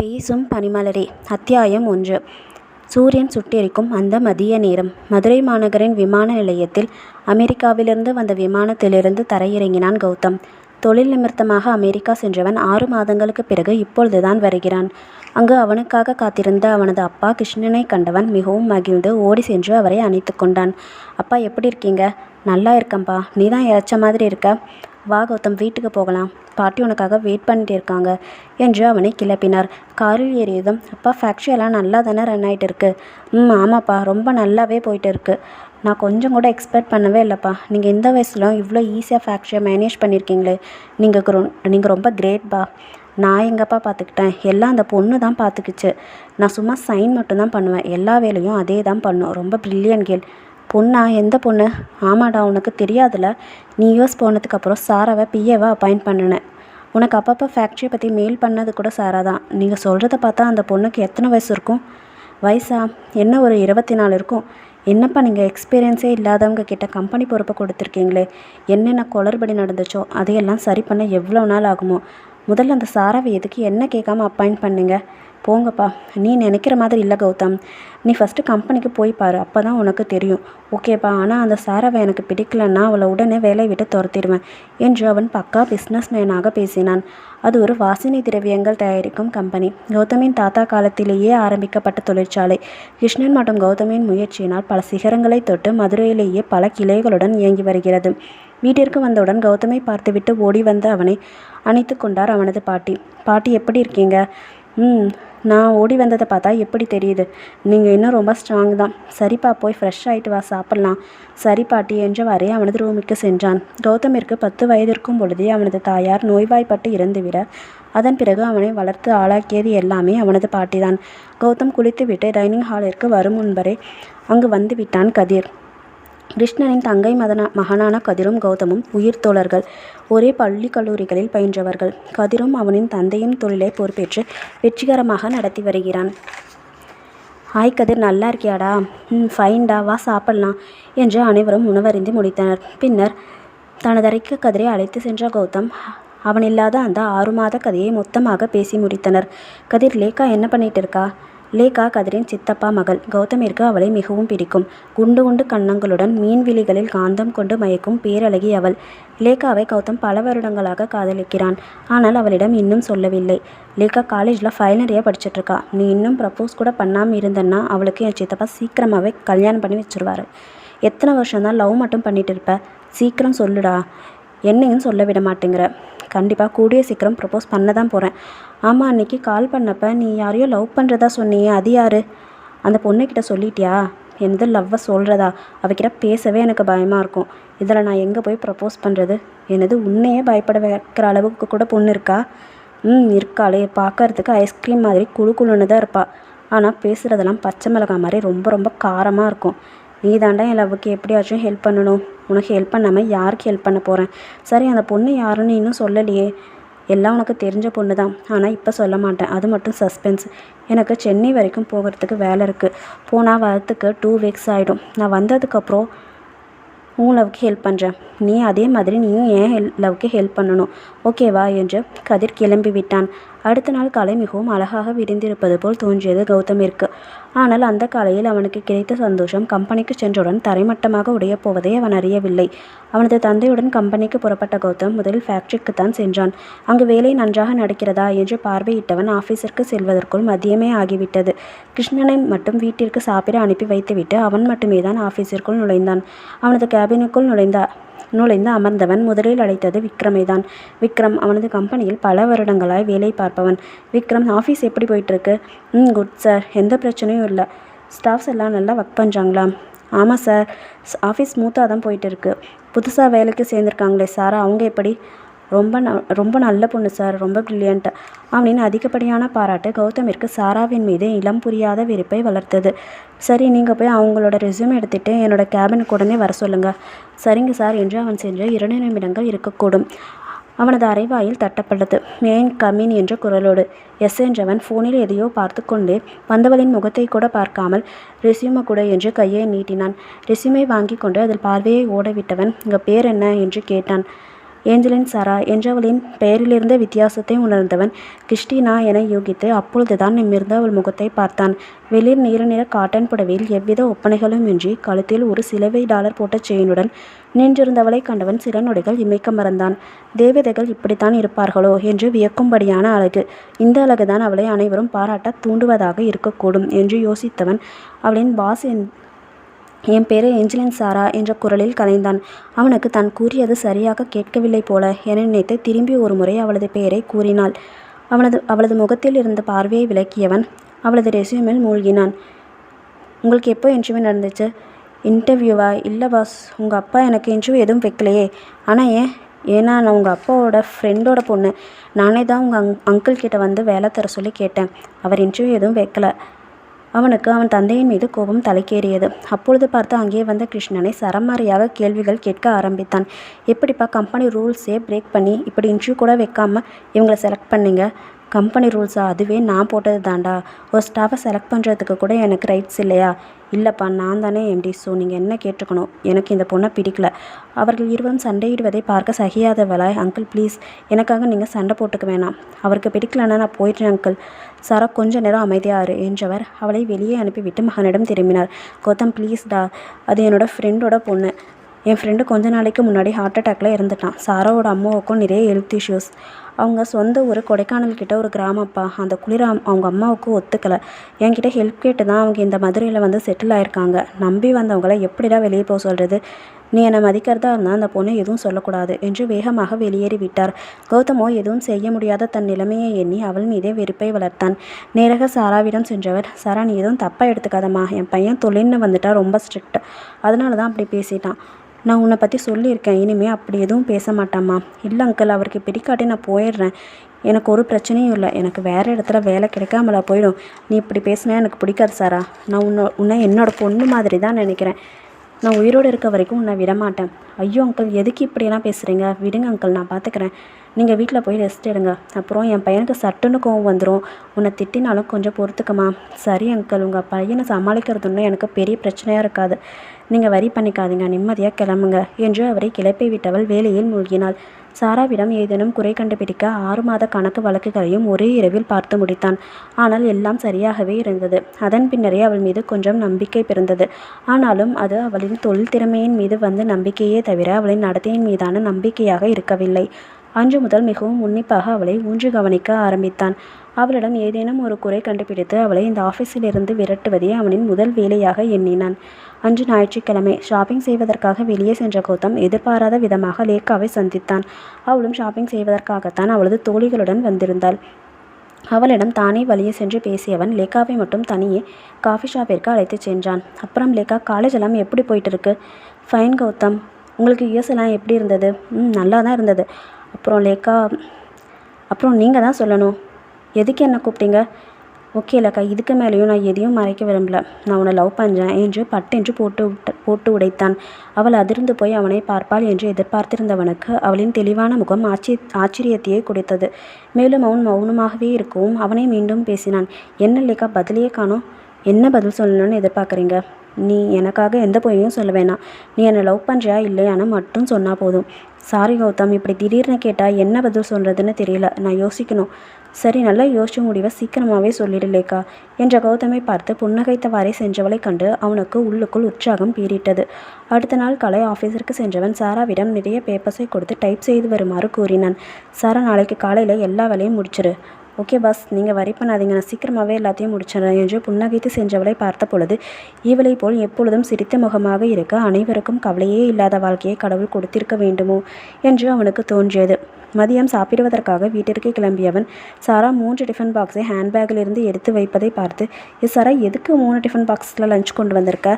பேசும் பனிமலரே. அத்தியாயம் 1. சூரியன் சுட்டெரிக்கும் அந்த மதிய நேரம். மதுரை மாநகரின் விமான நிலையத்தில் அமெரிக்காவிலிருந்து வந்த விமானத்திலிருந்து தரையிறங்கினான் கௌதம். தொழில் நிமித்தமாக அமெரிக்கா சென்றவன் 6 மாதங்களுக்கு பிறகு இப்பொழுதுதான் வருகிறான். அங்கு அவனுக்காக காத்திருந்த அவனது அப்பா கிருஷ்ணனை கண்டவன் மிகவும் மகிழ்ந்து ஓடி சென்று அவரை அணைத்து கொண்டான். அப்பா, எப்படி இருக்கீங்க? நல்லா இருக்கம்பா. நீ தான் இறைச்ச மாதிரி இருக்க. வா கௌதம், வீட்டுக்கு போகலாம். பாட்டி உனக்காக வெயிட் பண்ணிட்டு இருக்காங்க என்று அவனை கிளப்பினார். காரில் ஏறியதும், அப்பா ஃபேக்ட்ரியெல்லாம் நல்லா தானே ரன் ஆகிட்டு இருக்கு? ஆமாப்பா, ரொம்ப நல்லாவே போயிட்டு இருக்கு. நான் கொஞ்சம் கூட எக்ஸ்பெக்ட் பண்ணவே இல்லைப்பா. நீங்கள் இந்த வயசுல இவ்வளோ ஈஸியாக ஃபேக்ட்ரியை மேனேஜ் பண்ணியிருக்கீங்களே. நீங்கள் ரொம்ப கிரேட்பா. நான் எங்கப்பா பார்த்துக்கிட்டேன், எல்லாம் அந்த பொண்ணு தான் பார்த்துக்கிச்சு. நான் சும்மா சைன் மட்டும்தான் பண்ணுவேன், எல்லா வேலையும் அதே தான் பண்ணும். ரொம்ப ப்ரில்லியன்ட் கேர்ள். பொண்ணா? எந்த பொண்ணு? ஆமாடா, உனக்கு தெரியாதுல்ல, நீ யூஎஸ் போனதுக்கப்புறம் சாராவை பிஏவை அப்பாயிண்ட் பண்ணினேன். உனக்கு அப்பப்போ ஃபேக்ட்ரியை பற்றி மெயில் பண்ணது கூட சாரா தான். நீங்கள் சொல்கிறத பார்த்தா அந்த பொண்ணுக்கு எத்தனை வயசு இருக்கும்? வயசா என்ன, ஒரு 24 இருக்கும். என்னப்பா, நீங்கள் எக்ஸ்பீரியன்ஸே இல்லாதவங்க கிட்ட கம்பெனி பொறுப்பை கொடுத்துருக்கீங்களே. என்னென்ன குளறுபடி நடந்துச்சோ அதையெல்லாம் சரி பண்ண எவ்வளோ நாள் ஆகுமோ? முதல்ல அந்த சாராவை எதுக்கு என்ன கேட்காம அப்பாயிண்ட் பண்ணுங்க? போங்கப்பா. நீ நினைக்கிற மாதிரி இல்லை கௌதம். நீ ஃபஸ்ட்டு கம்பெனிக்கு போய் பாரு, அப்போ தான் உனக்கு தெரியும். ஓகேப்பா, ஆனால் அந்த சாராவை எனக்கு பிடிக்கலன்னா அவளை உடனே வேலையை விட்டு துரத்திடுவேன் என்று அவன் பக்கா பிஸ்னஸ் மேனாக பேசினான். அது ஒரு வாசனை திரவியங்கள் தயாரிக்கும் கம்பெனி. கௌதமின் தாத்தா காலத்திலேயே ஆரம்பிக்கப்பட்ட தொழிற்சாலை. கிருஷ்ணன் மற்றும் கௌதமின் முயற்சியினால் பல சிகரங்களை தொட்டு மதுரையிலேயே பல கிளைகளுடன் இயங்கி வருகிறது. வீட்டிற்கு வந்தவுடன் கௌதமை பார்த்துவிட்டு ஓடி வந்த அவனை அணைத்து கொண்டார் அவனது பாட்டி. பாட்டி, எப்படி இருக்கீங்க? நான் ஓடி வந்ததை பார்த்தா எப்படி தெரியுது? நீங்கள் இன்னும் ரொம்ப ஸ்ட்ராங் தான். சரிப்பா, போய் ஃப்ரெஷ் ஆகிட்டு வா, சாப்பிட்லாம். சரி பாட்டி என்றவாறே அவனது ரூமுக்கு சென்றான். கௌதமிற்கு 10 வயதிற்கும் பொழுதே அவனது தாயார் நோய்வாய்ப்பட்டு இறந்துவிட அதன் பிறகு அவனை வளர்த்து ஆளாக்கியது எல்லாமே அவனது பாட்டிதான். கௌதம் குளித்துவிட்டு டைனிங் ஹாலிற்கு வரும் முன்பரே அங்கு வந்து விட்டான் கதிர். கிருஷ்ணனின் தங்கை மகனான கதிரும் கௌதமும் உயிர் தோழர்கள். ஒரே பள்ளி கல்லூரிகளில் பயின்றவர்கள். கதிரும் அவனின் தந்தையும் தொழிலை பொறுப்பேற்று வெற்றிகரமாக நடத்தி வருகிறான். ஹாய் கதிர், நல்லா இருக்கியாடா? ஃபைன்டா, வா சாப்பிட்லாம் என்று அனைவரும் உணவருந்தி முடித்தனர். பின்னர் தனதறைக்கு கதிரை அழைத்து சென்ற கௌதம் அவனில்லாத அந்த 6 மாத கதையை மொத்தமாக பேசி முடித்தனர். கதிர், லேக்கா என்ன பண்ணிட்டு இருக்கா? லேக்கா கதிரின் சித்தப்பா மகள். கௌதமிற்கு அவளை மிகவும் பிடிக்கும். குண்டு குண்டு கன்னங்களுடன் மீன்விழிகளில் காந்தம் கொண்டு மயக்கும் பேரழகி அவள். லேக்காவை கௌதம் பல வருடங்களாக காதலிக்கிறான். ஆனால் அவளிடம் இன்னும் சொல்லவில்லை. லேக்கா காலேஜில் ஃபைனல் இயர் படிச்சுட்ருக்கா. நீ இன்னும் ப்ரப்போஸ் கூட பண்ணாமல் இருந்தன்னா அவளுக்கு என் சித்தப்பா சீக்கிரமாகவே கல்யாணம் பண்ணி வச்சுருவாரு. எத்தனை வருஷம்தான் லவ் மட்டும் பண்ணிட்டு இருப்ப? சீக்கிரம் சொல்லுடா. என்னையும் சொல்ல விட மாட்டேங்கிற. கண்டிப்பாக கூடிய சீக்கிரம் ப்ரப்போஸ் பண்ண தான் போகிறேன். ஆமாம், அன்றைக்கி கால் பண்ணப்போ நீ யாரையோ லவ் பண்ணுறதா சொன்னியே, அது யார்? அந்த பொண்ணுக்கிட்ட சொல்லிட்டியா? எந்த லவ்வை சொல்கிறதா? அவகிட்ட பேசவே எனக்கு பயமாக இருக்கும். இதில் நான் எங்கே போய் ப்ரப்போஸ் பண்ணுறது? எனது உன்னையே பயப்பட வைக்கிற அளவுக்கு கூட பொண்ணு இருக்கா? இருக்காளே. பார்க்கறதுக்கு ஐஸ்கிரீம் மாதிரி குழுன்னு தான் இருப்பாள். ஆனால் பேசுகிறதெல்லாம் பச்சை மிளகாய் மாதிரி ரொம்ப ரொம்ப காரமாக இருக்கும். நீ தாண்டா என் லவ்வுக்கு எப்படியாச்சும் ஹெல்ப் பண்ணணும். உனக்கு ஹெல்ப் பண்ணாமல் யாருக்கு ஹெல்ப் பண்ண போகிறேன்? சரி, அந்த பொண்ணு யாருன்னு இன்னும் சொல்லலையே. எல்லாம் உனக்கு தெரிஞ்ச பொண்ணு தான், ஆனால் இப்போ சொல்ல மாட்டேன். அது மட்டும் சஸ்பென்ஸ். எனக்கு சென்னை வரைக்கும் போகிறதுக்கு வேலை இருக்குது. போனால் வரத்துக்கு 2 வீக்ஸ் ஆகிடும். நான் வந்ததுக்கப்புறம் உன் லவ்க்கு ஹெல்ப் பண்ணுறேன். நீ அதே மாதிரி நீயும் ஏன் லவ்க்கு ஹெல்ப் பண்ணணும், ஓகேவா என்று கதிர் கிளம்பி விட்டான். அடுத்த நாள் காலை மிகவும் அழகாக விரிந்திருப்பது போல் தோன்றியது கௌதமிற்கு. ஆனால் அந்த காலையில் அவனுக்கு கிடைத்த சந்தோஷம் கம்பெனிக்கு சென்றவுடன் தரைமட்டமாக உடையப் போவதை அவன் அறியவில்லை. அவனது தந்தையுடன் கம்பெனிக்கு புறப்பட்ட கௌதம் முதலில் ஃபேக்ட்ரிக்குத்தான் சென்றான். அங்கு வேலை நன்றாக நடக்கிறதா என்று பார்வையிட்டவன் ஆஃபீஸிற்கு செல்வதற்குள் மதியமே ஆகிவிட்டது. கிருஷ்ணனை மட்டும் வீட்டிற்கு சாப்பிட அனுப்பி வைத்துவிட்டு அவன் மட்டுமே தான் ஆஃபீஸிற்குள் நுழைந்தான். அவனது கேபினுக்குள் நுழைந்து அமர்ந்தவன் முதலில் அழைத்தது விக்ரமை தான். விக்ரம் அவனது கம்பெனியில் பல வருடங்களாய் வேலை பார்ப்பவன். விக்ரம், ஆஃபீஸ் எப்படி போயிட்டுருக்கு? குட் சார், எந்த பிரச்சனையும் இல்லை. ஸ்டாஃப்ஸ் எல்லாம் நல்லா ஒர்க் பண்ணுறாங்களா? ஆமாம் சார், ஆஃபீஸ் ஸ்மூத்தாக தான் போயிட்டு இருக்கு. புதுசாக வேலைக்கு சேர்ந்துருக்காங்களே சார், அவங்க எப்படி? ரொம்ப நல்ல பொண்ணு சார், ரொம்ப ப்ரில்லியண்ட்டு அப்படின்னு அதிகப்படியான பாராட்டு கௌதமிற்கு சாராவின் மீது இளம் புரியாத வெறுப்பை வளர்த்தது. சரி, நீங்கள் போய் அவங்களோட ரெஸ்யூம் எடுத்துகிட்டு என்னோட கேபினுக்கு உடனே வர சொல்லுங்கள். சரிங்க சார் என்று அவன் சென்று 2 நிமிடங்கள் இருக்கக்கூடும். அவனது அறைவாயில் தட்டப்பட்டது. மேன் கமின் என்ற குரலோடு. எஸ் என்றவன் ஃபோனில் எதையோ பார்த்து கொண்டே வந்தவளின் முகத்தை கூட பார்க்காமல் ரெஸ்யூமை கூட என்று கையை நீட்டினான். ரெஸ்யூமை வாங்கி கொண்டு அதில் பார்வையை ஓடவிட்டவன், உங்கள் பேர் என்ன என்று கேட்டான். ஏஞ்சலின் சாரா என்றவளின் பெயரிலிருந்த வித்தியாசத்தை உணர்ந்தவன் கிறிஸ்டினா என யூகித்து அப்பொழுதுதான் நிமிர்ந்து அவள் முகத்தை பார்த்தான். வெளிர் நீல நிற காட்டன் புடவையில் எவ்வித ஒப்பனைகளும் இன்றி கழுத்தில் ஒரு சிலுவை டாலர் போட்ட செயினுடன் நின்றிருந்தவளை கண்டவன் சில நொடிகள் இமைக்க மறந்தான். தேவதைகள் இப்படித்தான் இருப்பார்களோ என்று வியக்கும்படியான அழகு. இந்த அழகுதான் அவளை அனைவரும் பாராட்ட தூண்டுவதாக இருக்கக்கூடும் என்று யோசித்தவன் அவளின் பாஸ் என் பேரு ஏஞ்சலின் சாரா என்ற குரலில் கலைந்தான். அவனுக்கு தான் கூறியது சரியாக கேட்கவில்லை போல என நினைத்து திரும்பி ஒரு முறை அவளது பெயரை கூறினாள். அவளது முகத்தில் இருந்த பார்வையை விலக்கியவன் அவளது ரெஸ்யூமில் மூழ்கினான். உங்களுக்கு எப்போ இன்டர்வியூ நடந்துச்சு? இன்டர்வியூவா? இல்லை பாஸ், உங்கள் அப்பா எனக்கு இன்டர்வியூ எதுவும் வைக்கலையே. ஆனால் ஏன்னா நான் உங்கள் அப்பாவோட ஃப்ரெண்டோட பொண்ணு. நானே தான் உங்கள் அங்கிள் கிட்ட வந்து வேலை தர சொல்லி கேட்டேன். அவர் இன்டர்வியூ எதுவும் வைக்கல. அவனுக்கு அவன் தந்தையின் மீது கோபம் தலைக்கேறியது. அப்பொழுது பார்த்து அங்கே வந்த கிருஷ்ணனை சரமாரியாக கேள்விகள் கேட்க ஆரம்பித்தான். எப்படிப்பா கம்பெனி ரூல்ஸே பிரேக் பண்ணி இப்படி இன்டர்வியூ கூட வைக்காமல் இவங்களை செலக்ட் பண்ணீங்க? கம்பெனி ரூல்ஸா? அதுவே நான் போட்டது தாண்டா. ஒரு ஸ்டாஃபை செலக்ட் பண்ணுறதுக்கு கூட எனக்கு ரைட்ஸ் இல்லையா? இல்லைப்பா, நான் தானே எம்டி. ஸோ நீங்கள் என்ன கேட்டுக்கணும். எனக்கு இந்த பொண்ணை பிடிக்கல. அவர்கள் இருவரும் சண்டையிடுவதை பார்க்க சகியாதவளாய், அங்கிள் ப்ளீஸ், எனக்காக நீங்கள் சண்டை போட்டுக்க வேணாம். அவருக்கு பிடிக்கலன்னா நான் போயிட்டேன் அங்கிள். சாரா கொஞ்ச நேரம் அமைதியாரு என்றவர் அவளை வெளியே அனுப்பிவிட்டு மகனிடம் திரும்பினார். கௌதம் ப்ளீஸ்டா, அது என்னோட ஃப்ரெண்டோட பொண்ணு. என் ஃப்ரெண்டு கொஞ்ச நாளைக்கு முன்னாடி ஹார்ட் அட்டாக்ல இறந்துட்டான். சாராவோட அம்மாவுக்கும் நிறைய ஹெல்த் இஷ்யூஸ். அவங்க சொந்த ஊர் கொடைக்கானல் கிட்ட ஒரு கிராமப்பா. அந்த குளிர அவங்க அம்மாவுக்கு ஒத்துக்கலை. என்கிட்ட ஹெல்ப் கேட்டு தான் அவங்க இந்த மதுரையில் வந்து செட்டில் ஆயிருக்காங்க. நம்பி வந்தவங்கள எப்படிடா வெளியே போக சொல்கிறது? நீ என்னை மதிக்கிறதா இருந்தால் அந்த பொண்ணை எதுவும் சொல்லக்கூடாது என்று வேகமாக வெளியேறி விட்டார். கௌதமோ எதுவும் செய்ய முடியாத தன் நிலைமையை எண்ணி அவள் மீதே வெறுப்பை வளர்த்தான். நேராக சாராவிடம் சென்றவர், சாரா நீ எதுவும் தப்பாக எடுத்துக்காதம்மா. என் பையன் தொழில்னு வந்துட்டா ரொம்ப ஸ்ட்ரிக்ட். அதனால தான் அப்படி பேசிட்டான். நான் உன்னை பற்றி சொல்லியிருக்கேன். இனிமேல் அப்படி எதுவும் பேச மாட்டாம்மா. இல்லை அங்கிள், அவருக்கு பிடிக்காட்டி நான் போயிடுறேன். எனக்கு ஒரு பிரச்சனையும் இல்லை. எனக்கு வேறு இடத்துல வேலை கிடைக்காமலா போயிடும். நீ இப்படி பேசினா எனக்கு பிடிக்காது சாரா. நான் உன்னை என்னோட பொண்ணு மாதிரி தான் நினைக்கிறேன். நான் உயிரோடு இருக்க வரைக்கும் உன்னை விடமாட்டேன். ஐயோ அங்கிள், எதுக்கு இப்படியெல்லாம் பேசுகிறீங்க? விடுங்க அங்கிள், நான் பார்த்துக்கிறேன். நீங்கள் வீட்டில் போய் ரெஸ்ட் எடுங்க. அப்புறம் என் பையனுக்கு சட்டுன்னு கோவம் வந்துடும். உன்னை திட்டினாலும் கொஞ்சம் பொறுத்துக்கமா. சரி அங்கிள், உங்கள் பையனை சமாளிக்கிறதுன்னு எனக்கு பெரிய பிரச்சனையாக இருக்காது. நீங்கள் வரி பண்ணிக்காதீங்க, நிம்மதியாக கிளம்புங்க என்று அவரை கிளப்பி விட்டவள் வேலையில் மூழ்கினாள். சாராவிடம் ஏதேனும் குறை கண்டுபிடிக்க 6 மாத கணக்கு வழக்குகளையும் ஒரே இரவில் பார்த்து முடித்தான். ஆனால் எல்லாம் சரியாகவே இருந்தது. அதன் பின்னரே அவள் மீது கொஞ்சம் நம்பிக்கை பிறந்தது. ஆனாலும் அது அவளின் தொழில் திறமையின் மீது வந்த நம்பிக்கையே தவிர அவளின் நடத்தையின் மீதான நம்பிக்கையாக இருக்கவில்லை. அன்று முதல் மிகவும் உன்னிப்பாக அவளை ஊன்று கவனிக்க ஆரம்பித்தான். அவளிடம் ஏதேனும் ஒரு குறை கண்டுபிடித்து அவளை இந்த ஆஃபீஸிலிருந்து விரட்டுவதே அவனின் முதல் வேலையாக எண்ணினான். அன்று ஞாயிற்றுக்கிழமை ஷாப்பிங் செய்வதற்காக வெளியே சென்ற கௌதம் எதிர்பாராத விதமாக லேக்காவை சந்தித்தான். அவளும் ஷாப்பிங் செய்வதற்காகத்தான் அவளது தோழிகளுடன் வந்திருந்தாள். அவளிடம் தானே வழியே சென்று பேசியவன் லேக்காவை மட்டும் தனியே காஃபி ஷாப்பிற்கு அழைத்து சென்றான். அப்புறம் லேக்கா, காலேஜ் எல்லாம் எப்படி போயிட்டு இருக்கு? ஃபைன் கௌதம். உங்களுக்கு யூஎஸ் எல்லாம் எப்படி இருந்தது? நல்லா தான் இருந்தது. அப்புறம் லேக்கா, அப்புறம் நீங்கள் தான் சொல்லணும். எதுக்கு என்ன கூப்பிட்டீங்க? ஓகே லேக்கா, இதுக்கு மேலேயும் நான் எதையும் மறைக்க விரும்பல. நான் உன்னை லவ் பண்ணுறேன் என்று பட்டென்று போட்டு உடைத்தான். அவள் அதிர்ந்து போய் அவனை பார்ப்பாள் என்று எதிர்பார்த்திருந்தவனுக்கு அவளின் தெளிவான முகம் ஆச்சரியத்தையே கொடுத்தது. மேலும் அவன் மௌனமாகவே இருக்கவும் அவனை மீண்டும் பேசினான். என்ன லேக்கா, பதிலையே காணோம். என்ன பதில் சொல்லணும்னு எதிர்பார்க்குறீங்க? நீ எனக்காக எந்த பொய்யும் சொல்ல வேணாம். நீ என்னை லவ் பண்ணுறியா இல்லையான்னு மட்டும் சொன்னால் போதும். சாரி கௌதம், இப்படி திடீர்னு கேட்டால் என்ன பதில் சொல்கிறதுன்னு தெரியல. நான் யோசிக்கணும். சரி, நல்லா யோசிச்சு முடிவை சீக்கிரமாகவே சொல்லிடலேக்கா என்ற கௌதமை பார்த்து புன்னகைத்தவாறே சென்றவளை கண்டு அவனுக்கு உள்ளுக்குள் உற்சாகம் பீறிட்டது. அடுத்த நாள் காலை ஆஃபீஸிற்கு சென்றவன் சாராவிடம் நிறைய பேப்பர்ஸை கொடுத்து டைப் செய்து வருமாறு கூறினான். சாரா, நாளைக்கு காலையில் எல்லா வேலையும் முடிச்சிரு. ஓகே பாஸ், நீங்கள் வரி பண்ணாதீங்க, நான் சீக்கிரமாகவே எல்லாத்தையும் முடிச்சிடறேன் என்று புன்னகைத்து சென்றவளை பார்த்த பொழுது இவளை போல் எப்பொழுதும் சிரித்த முகமாக இருக்க அனைவருக்கும் கவலையே இல்லாத வாழ்க்கையை கடவுள் கொடுத்திருக்க வேண்டுமோ என்று அவனுக்கு தோன்றியது. மதியம் சாப்பிடுவதற்காக வீட்டிற்கு கிளம்பியவன் சாரா 3 டிஃபன் பாக்ஸை ஹேண்ட்பேக்கிலிருந்து எடுத்து வைப்பதை பார்த்து, சாரா எதுக்கு 3 டிஃபன் பாக்ஸில் லஞ்ச் கொண்டு வந்திருக்க?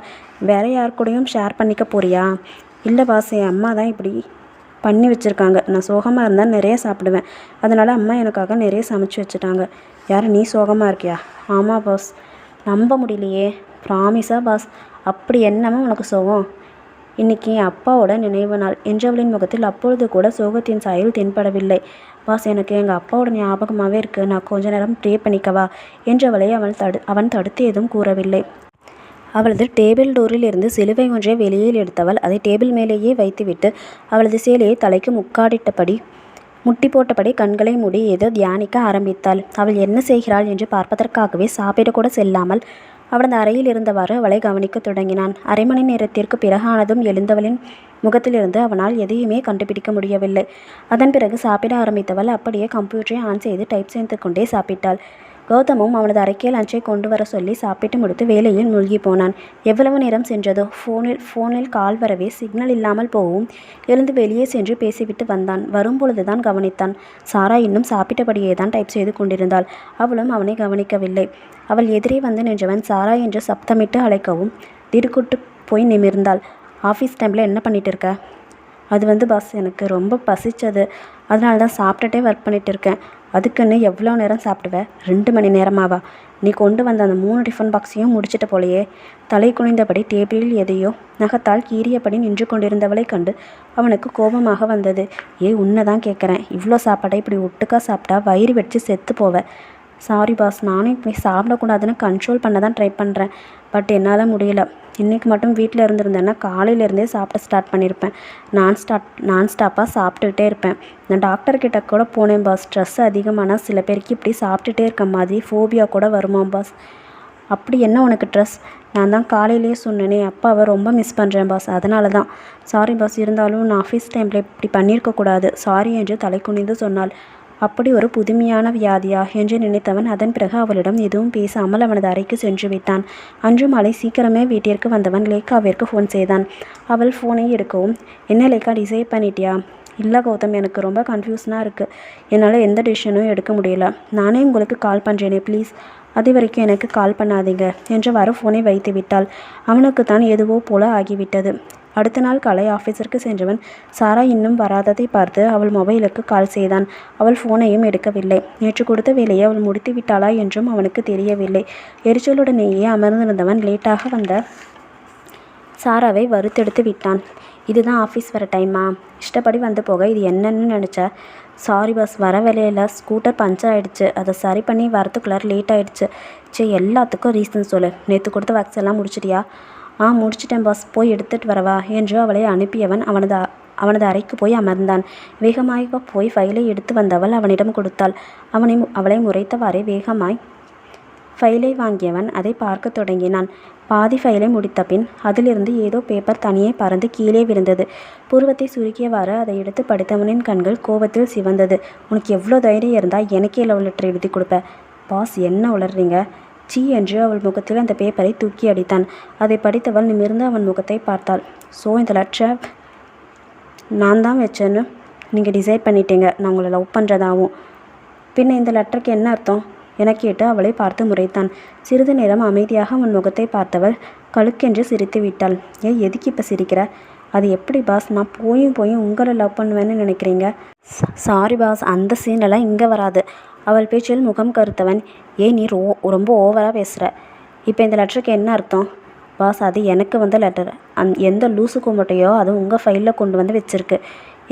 வேற யார் கூடயும் ஷேர் பண்ணிக்க போறியா? இல்லை பாஸ், என் அம்மா தான் இப்படி பண்ணி வச்சுருக்காங்க. நான் சோகமாக இருந்தால் நிறைய சாப்பிடுவேன். அதனால் அம்மா எனக்காக நிறைய சமைச்சு வச்சுட்டாங்க. யார், நீ சோகமாக இருக்கியா? ஆமாம் பாஸ். நம்ப முடியலையே. ப்ராமிஸா பாஸ்? அப்படி என்னமா உனக்கு சோகம்? இன்னைக்கு என் அப்பாவோட நினைவு நாள் என்றவளின் முகத்தில் அப்பொழுது கூட சோகத்தின் சாயல் தென்படவில்லை. பாஸ், எனக்கு எங்கள் அப்பாவோட ஞாபகமாகவே இருக்குது. நான் கொஞ்ச நேரம் ப்ரே பண்ணிக்கவா என்றவளை அவன் தடுத்து எதுவும் கூறவில்லை. அவளது டேபிள் டோரில் இருந்து சிலுவை ஒன்றை வெளியில் எடுத்தவள் அதை டேபிள் மேலேயே வைத்துவிட்டு அவளது சேலையை தலைக்கு முட்டி போட்டபடி கண்களை மூடி ஏதோ தியானிக்க ஆரம்பித்தாள். அவள் என்ன செய்கிறாள் என்று பார்ப்பதற்காகவே சாப்பிடக்கூட செல்லாமல் அவனது அறையில் இருந்தவாறு அவளை கவனிக்கத் தொடங்கினான். 1/2 மணி நேரத்திற்கு பிறகானதும் எழுந்தவளின் முகத்திலிருந்து அவனால் எதையுமே கண்டுபிடிக்க முடியவில்லை. அதன் பிறகு சாப்பிட ஆரம்பித்தவள் அப்படியே கம்ப்யூட்டரை ஆன் செய்து டைப் செய்து கொண்டே சாப்பிட்டாள். கௌதமும் அவனது அறைக்கே லஞ்சை கொண்டு வர சொல்லி சாப்பிட்டு முடித்து வேலையில் மூழ்கி போனான். எவ்வளவு நேரம் சென்றதோ ஃபோனில் கால் வரவே சிக்னல் இல்லாமல் போகவும் எழுந்து வெளியே சென்று பேசிவிட்டு வந்தான். வரும்பொழுதுதான் கவனித்தான். சாரா இன்னும் சாப்பிட்டபடியே தான் டைப் செய்து கொண்டிருந்தாள். அவளும் அவனை கவனிக்கவில்லை. அவள் எதிரே வந்து நின்றவன் சாரா என்று சப்தமிட்டு அழைக்கவும் திடுக்குட்டு போய் நிமிர்ந்தாள். ஆஃபீஸ் டைமில் என்ன பண்ணிட்டு இருக்க? அது பாஸ், எனக்கு ரொம்ப பசிச்சது, அதனால தான் சாப்பிட்டுட்டே ஒர்க் பண்ணிட்டு இருக்கேன். அதுக்குன்னு எவ்வளோ நேரம் சாப்பிடுவேன்? 2 மணி நேரமாவா? நீ கொண்டு வந்த அந்த 3 டிஃபன் பாக்ஸையும் முடிச்சிட்ட போலையே. தலை குனிந்தபடி டேபிளில் எதையோ நகத்தால் கீறியபடி நின்று கொண்டிருந்தவளை கண்டு அவனுக்கு கோபமாக வந்தது. உன்னை தான் கேட்குறேன், இவ்வளோ சாப்பாடை இப்படி ஒட்டுக்கா சாப்பிட்டா வயிறு வெடிச்சு செத்து போவேன். சாரி பாஸ், நானும் இப்படி சாப்பிடக்கூடாதுன்னு கண்ட்ரோல் பண்ண தான் ட்ரை பண்ணுறேன். பட் என்னால் முடியல. இன்றைக்கி மட்டும் வீட்டில் இருந்திருந்தேன்னா காலையிலேருந்தே சாப்பிட ஸ்டார்ட் பண்ணியிருப்பேன். நான் ஸ்டாப்பாக சாப்பிட்டுக்கிட்டே இருப்பேன். நான் டாக்டர்கிட்ட கூட போனேன் பாஸ். ஸ்ட்ரெஸ் அதிகமானால் சில பேருக்கு இப்படி சாப்பிட்டுட்டே இருக்க மாதிரி ஃபோபியா கூட வருமா பாஸ். அப்படி என்ன உனக்கு ஸ்ட்ரெஸ்? நான் தான் காலையிலேயே சொன்னேனே, அப்பாவை ரொம்ப மிஸ் பண்ணுறேன் பாஸ், அதனால தான். சாரி பாஸ், இருந்தாலும் நான் ஆஃபீஸ் டைமில் இப்படி பண்ணியிருக்கக்கூடாது. சாரி என்று தலை குனிந்து சொன்னாள். அப்படி ஒரு புதுமையான வியாதியா என்று நினைத்தவன் அதன் பிறகு அவளிடம் எதுவும் பேசாமல் அவனது அறைக்கு சென்று விட்டான். அன்று மாலை சீக்கிரமே வீட்டிற்கு வந்தவன் லேக்காவிற்கு ஃபோன் செய்தான். அவள் ஃபோனை எடுக்கவும், என்ன லேக்கா, டிசைட் பண்ணிட்டியா? இல்லை கௌதம், எனக்கு ரொம்ப கன்ஃபியூஷனாக இருக்குது. என்னால் எந்த டிசிஷனும் எடுக்க முடியல. நானே உங்களுக்கு கால் பண்ணுறேனே, ப்ளீஸ் அது வரைக்கும் எனக்கு கால் பண்ணாதீங்க என்றவாறு ஃபோனை வைத்து விட்டாள். அவனுக்கு தான் எதுவோ போல ஆகிவிட்டது. அடுத்த நாள் காலை ஆஃபீஸிற்கு சென்றவன் சாரா இன்னும் வராததை பார்த்து அவள் மொபைலுக்கு கால் செய்தான். அவள் ஃபோனையும் எடுக்கவில்லை. நேற்று கொடுத்த வேலையை அவள் முடித்து விட்டாளா என்றும் அவனுக்கு தெரியவில்லை. எரிச்சலுடனேயே அமர்ந்திருந்தவன் லேட்டாக வந்த சாராவை வறுத்தெடுத்து விட்டான். இதுதான் ஆஃபீஸ் வர டைமா? இஷ்டப்படி வந்து போக இது என்னன்னு நினச்ச? சாரி பாஸ், வர வேலையில் ஸ்கூட்டர் பஞ்சர் ஆகிடுச்சு. அதை சரி பண்ணி வரத்துக்குள்ளே லேட் ஆகிடுச்சு. எல்லாத்துக்கும் ரீசன் சொல்லு. நேற்று கொடுத்த வேக்ஸ் எல்லாம் முடிச்சிட்டியா? முடிச்சிட்டேன் பாஸ், போய் எடுத்துகிட்டு வரவா என்று அவளை அனுப்பியவன் அவனது அறைக்கு போய் அமர்ந்தான். வேகமாக போய் ஃபைலை எடுத்து வந்தவள் அவனிடம் கொடுத்தாள். அவளை முறைத்தவாறே வேகமாய் ஃபைலை வாங்கியவன் அதை பார்க்க தொடங்கினான். பாதி ஃபைலை முடித்த பின் அதிலிருந்து ஏதோ பேப்பர் தனியே பறந்து கீழே விழுந்தது. புருவத்தை சுருக்கியவாறு அதை எடுத்து படித்தவனின் கண்கள் கோபத்தில் சிவந்தது. உனக்கு எவ்வளோ தைரியம் இருந்தால் எனக்கே லவ் லெட்டர் எழுதி கொடுப்ப? பாஸ், என்ன உளர்றீங்க? சீ என்று அவள் முகத்தில் அந்த பேப்பரை தூக்கி அடித்தான். அதை படித்தவள் நிமிர்ந்து அவன் முகத்தை பார்த்தாள். இந்த லெட்டரை நான் தான் வச்சேன்னு நீங்கள் டிசைட் பண்ணிட்டீங்க. நான் உங்களை லவ் பண்ணுறதாகவும். பின்ன இந்த லெட்டருக்கு என்ன அர்த்தம் என கேட்டு அவளை பார்த்து முறைத்தான். சிறிது நேரம் அமைதியாக அவன் முகத்தை பார்த்தவள் கழுக்கென்று சிரித்து விட்டாள். எதுக்கு இப்போ சிரிக்கிற? அது எப்படி பாஸ், நான் போயும் உங்களை லவ் பண்ணுவேன்னு நினைக்கிறீங்க? சாரி பாஸ், அந்த சீனெல்லாம் இங்கே வராது. அவள் பேச்சில் முகம் கருத்தவன், நீ ரொம்ப ஓவராக பேசுகிற. இப்போ இந்த லெட்டருக்கு என்ன அர்த்தம்? பாஸ், அது எனக்கு வந்த லெட்டர். எந்த லூசு கும்பட்டையோ அது உங்கள் ஃபைலில் கொண்டு வந்து வச்சுருக்கு.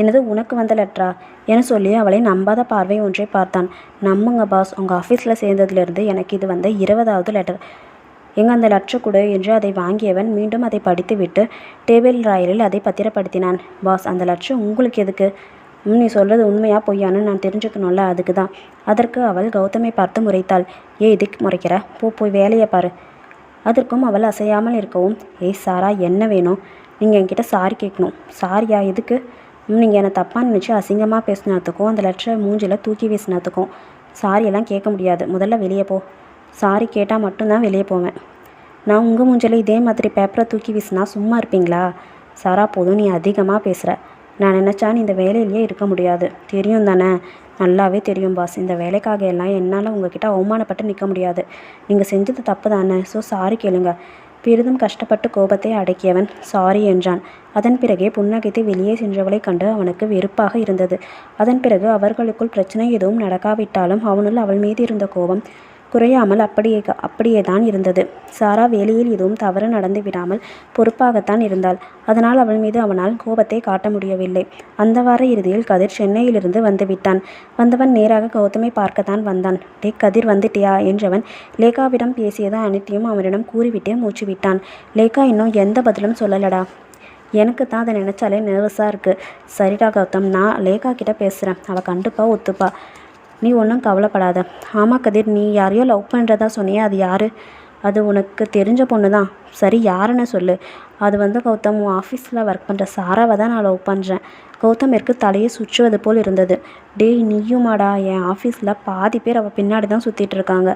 என்னது, உனக்கு வந்த லெட்டரா என சொல்லி அவளை நம்பாத பார்வை ஒன்றை பார்த்தான். நம்புங்க பாஸ், உங்கள் ஆஃபீஸில் சேர்ந்ததுலேருந்து எனக்கு இது வந்த 20வது லெட்டர். அந்த லெட்டர் கொடு என்று அதை வாங்கியவன் மீண்டும் அதை படித்துவிட்டு டேபிள் ராயலில் அதை பத்திரப்படுத்தினான். பாஸ், அந்த லெட்டர் உங்களுக்கு எதுக்கு? நீ சொல்கிறது உண்மையா பொய்யான்னு நான் தெரிஞ்சுக்கணும்ல, அதுக்கு தான். அதற்கு அவள் கௌதமை பார்த்து முறைத்தாள். இதுக்கு முறைக்கிற? போய் வேலையை பாரு. அதற்கும் அவள் அசையாமல் இருக்கவும், சாரா, என்ன வேணும்? நீங்கள் என்கிட்ட சாரி கேட்கணும். சாரியா? எதுக்கு? நீங்கள் என்னை தப்பாக நினச்சி அசிங்கமாக பேசினதுக்கும் அந்த லெட்டரை மூஞ்சில் தூக்கி வீசினதுக்கும். சாரியெல்லாம் கேட்க முடியாது. முதல்ல வெளியே போ. சாரி கேட்டால் மட்டும்தான் வெளியே போவேன். நான் உங்கள் மூஞ்சில் இதே மாதிரி பேப்பரை தூக்கி வீசினா சும்மா இருப்பீங்களா? சாரா, போதும், நீ அதிகமாக பேசுகிற. நான் நினச்சா நீ இந்த வேலையிலேயே இருக்க முடியாது. தெரியும் தானே? நல்லாவே தெரியும் பாஸ். இந்த வேலைக்காக எல்லாம் என்னால் உங்ககிட்ட அவமானப்பட்டு நிற்க முடியாது. நீங்கள் செஞ்சது தப்பு தானே. சாரி கேளுங்க. பெரிதும் கஷ்டப்பட்டு கோபத்தை அடக்கியவன் சாரி என்றான். அதன் பிறகே புன்னகைத்து வெளியே சென்றவளை கண்டு அவனுக்கு வெறுப்பாக இருந்தது. அதன் பிறகு அவர்களுக்குள் பிரச்சனை எதுவும் நடக்காவிட்டாலும் அவனுள் அவள் மீது இருந்த கோபம் குறையாமல் அப்படியே தான் இருந்தது. சாரா வேலையில் எதுவும் தவறு நடந்து விடாமல் பொறுப்பாகத்தான் இருந்தாள். அதனால் அவள் மீது அவனால் கோபத்தை காட்ட முடியவில்லை. அந்த வார இறுதியில் கதிர் சென்னையிலிருந்து வந்துவிட்டான். வந்தவன் நேராக கௌதமை பார்க்கத்தான் வந்தான். டே கதிர், வந்துட்டியா என்றவன் லேகாவிடம் பேசியது அனைத்தையும் அவனிடம் கூறிவிட்டு மூச்சு விட்டான். லேகா இன்னும் எந்த பதிலும் சொல்லலடா. எனக்கு தான் அதை நினச்சாலே நர்வஸாக இருக்குது. சரிடா கௌதம், நான் லேகா கிட்ட பேசுகிறேன். அவள் கண்டிப்பா ஒத்துப்பா. நீ ஒன்றும் கவலைப்படாத. ஆமாம் கதிர், நீ யாரையோ லவ் பண்ணுறதா சொன்னியே, அது யார்? அது உனக்கு தெரிஞ்ச பொண்ணு தான். சரி, யாருன்னு சொல்லு. அது கௌதம், உன் ஆஃபீஸில் ஒர்க் பண்ணுற சாராவை தான் நான் லவ் பண்ணுறேன். கௌதமிற்கு தலையை சுற்றுவது போல் இருந்தது. டேய், நீயுமாடா? என் ஆஃபீஸில் பாதி பேர் அவள் பின்னாடி தான் சுற்றிட்டு இருக்காங்க.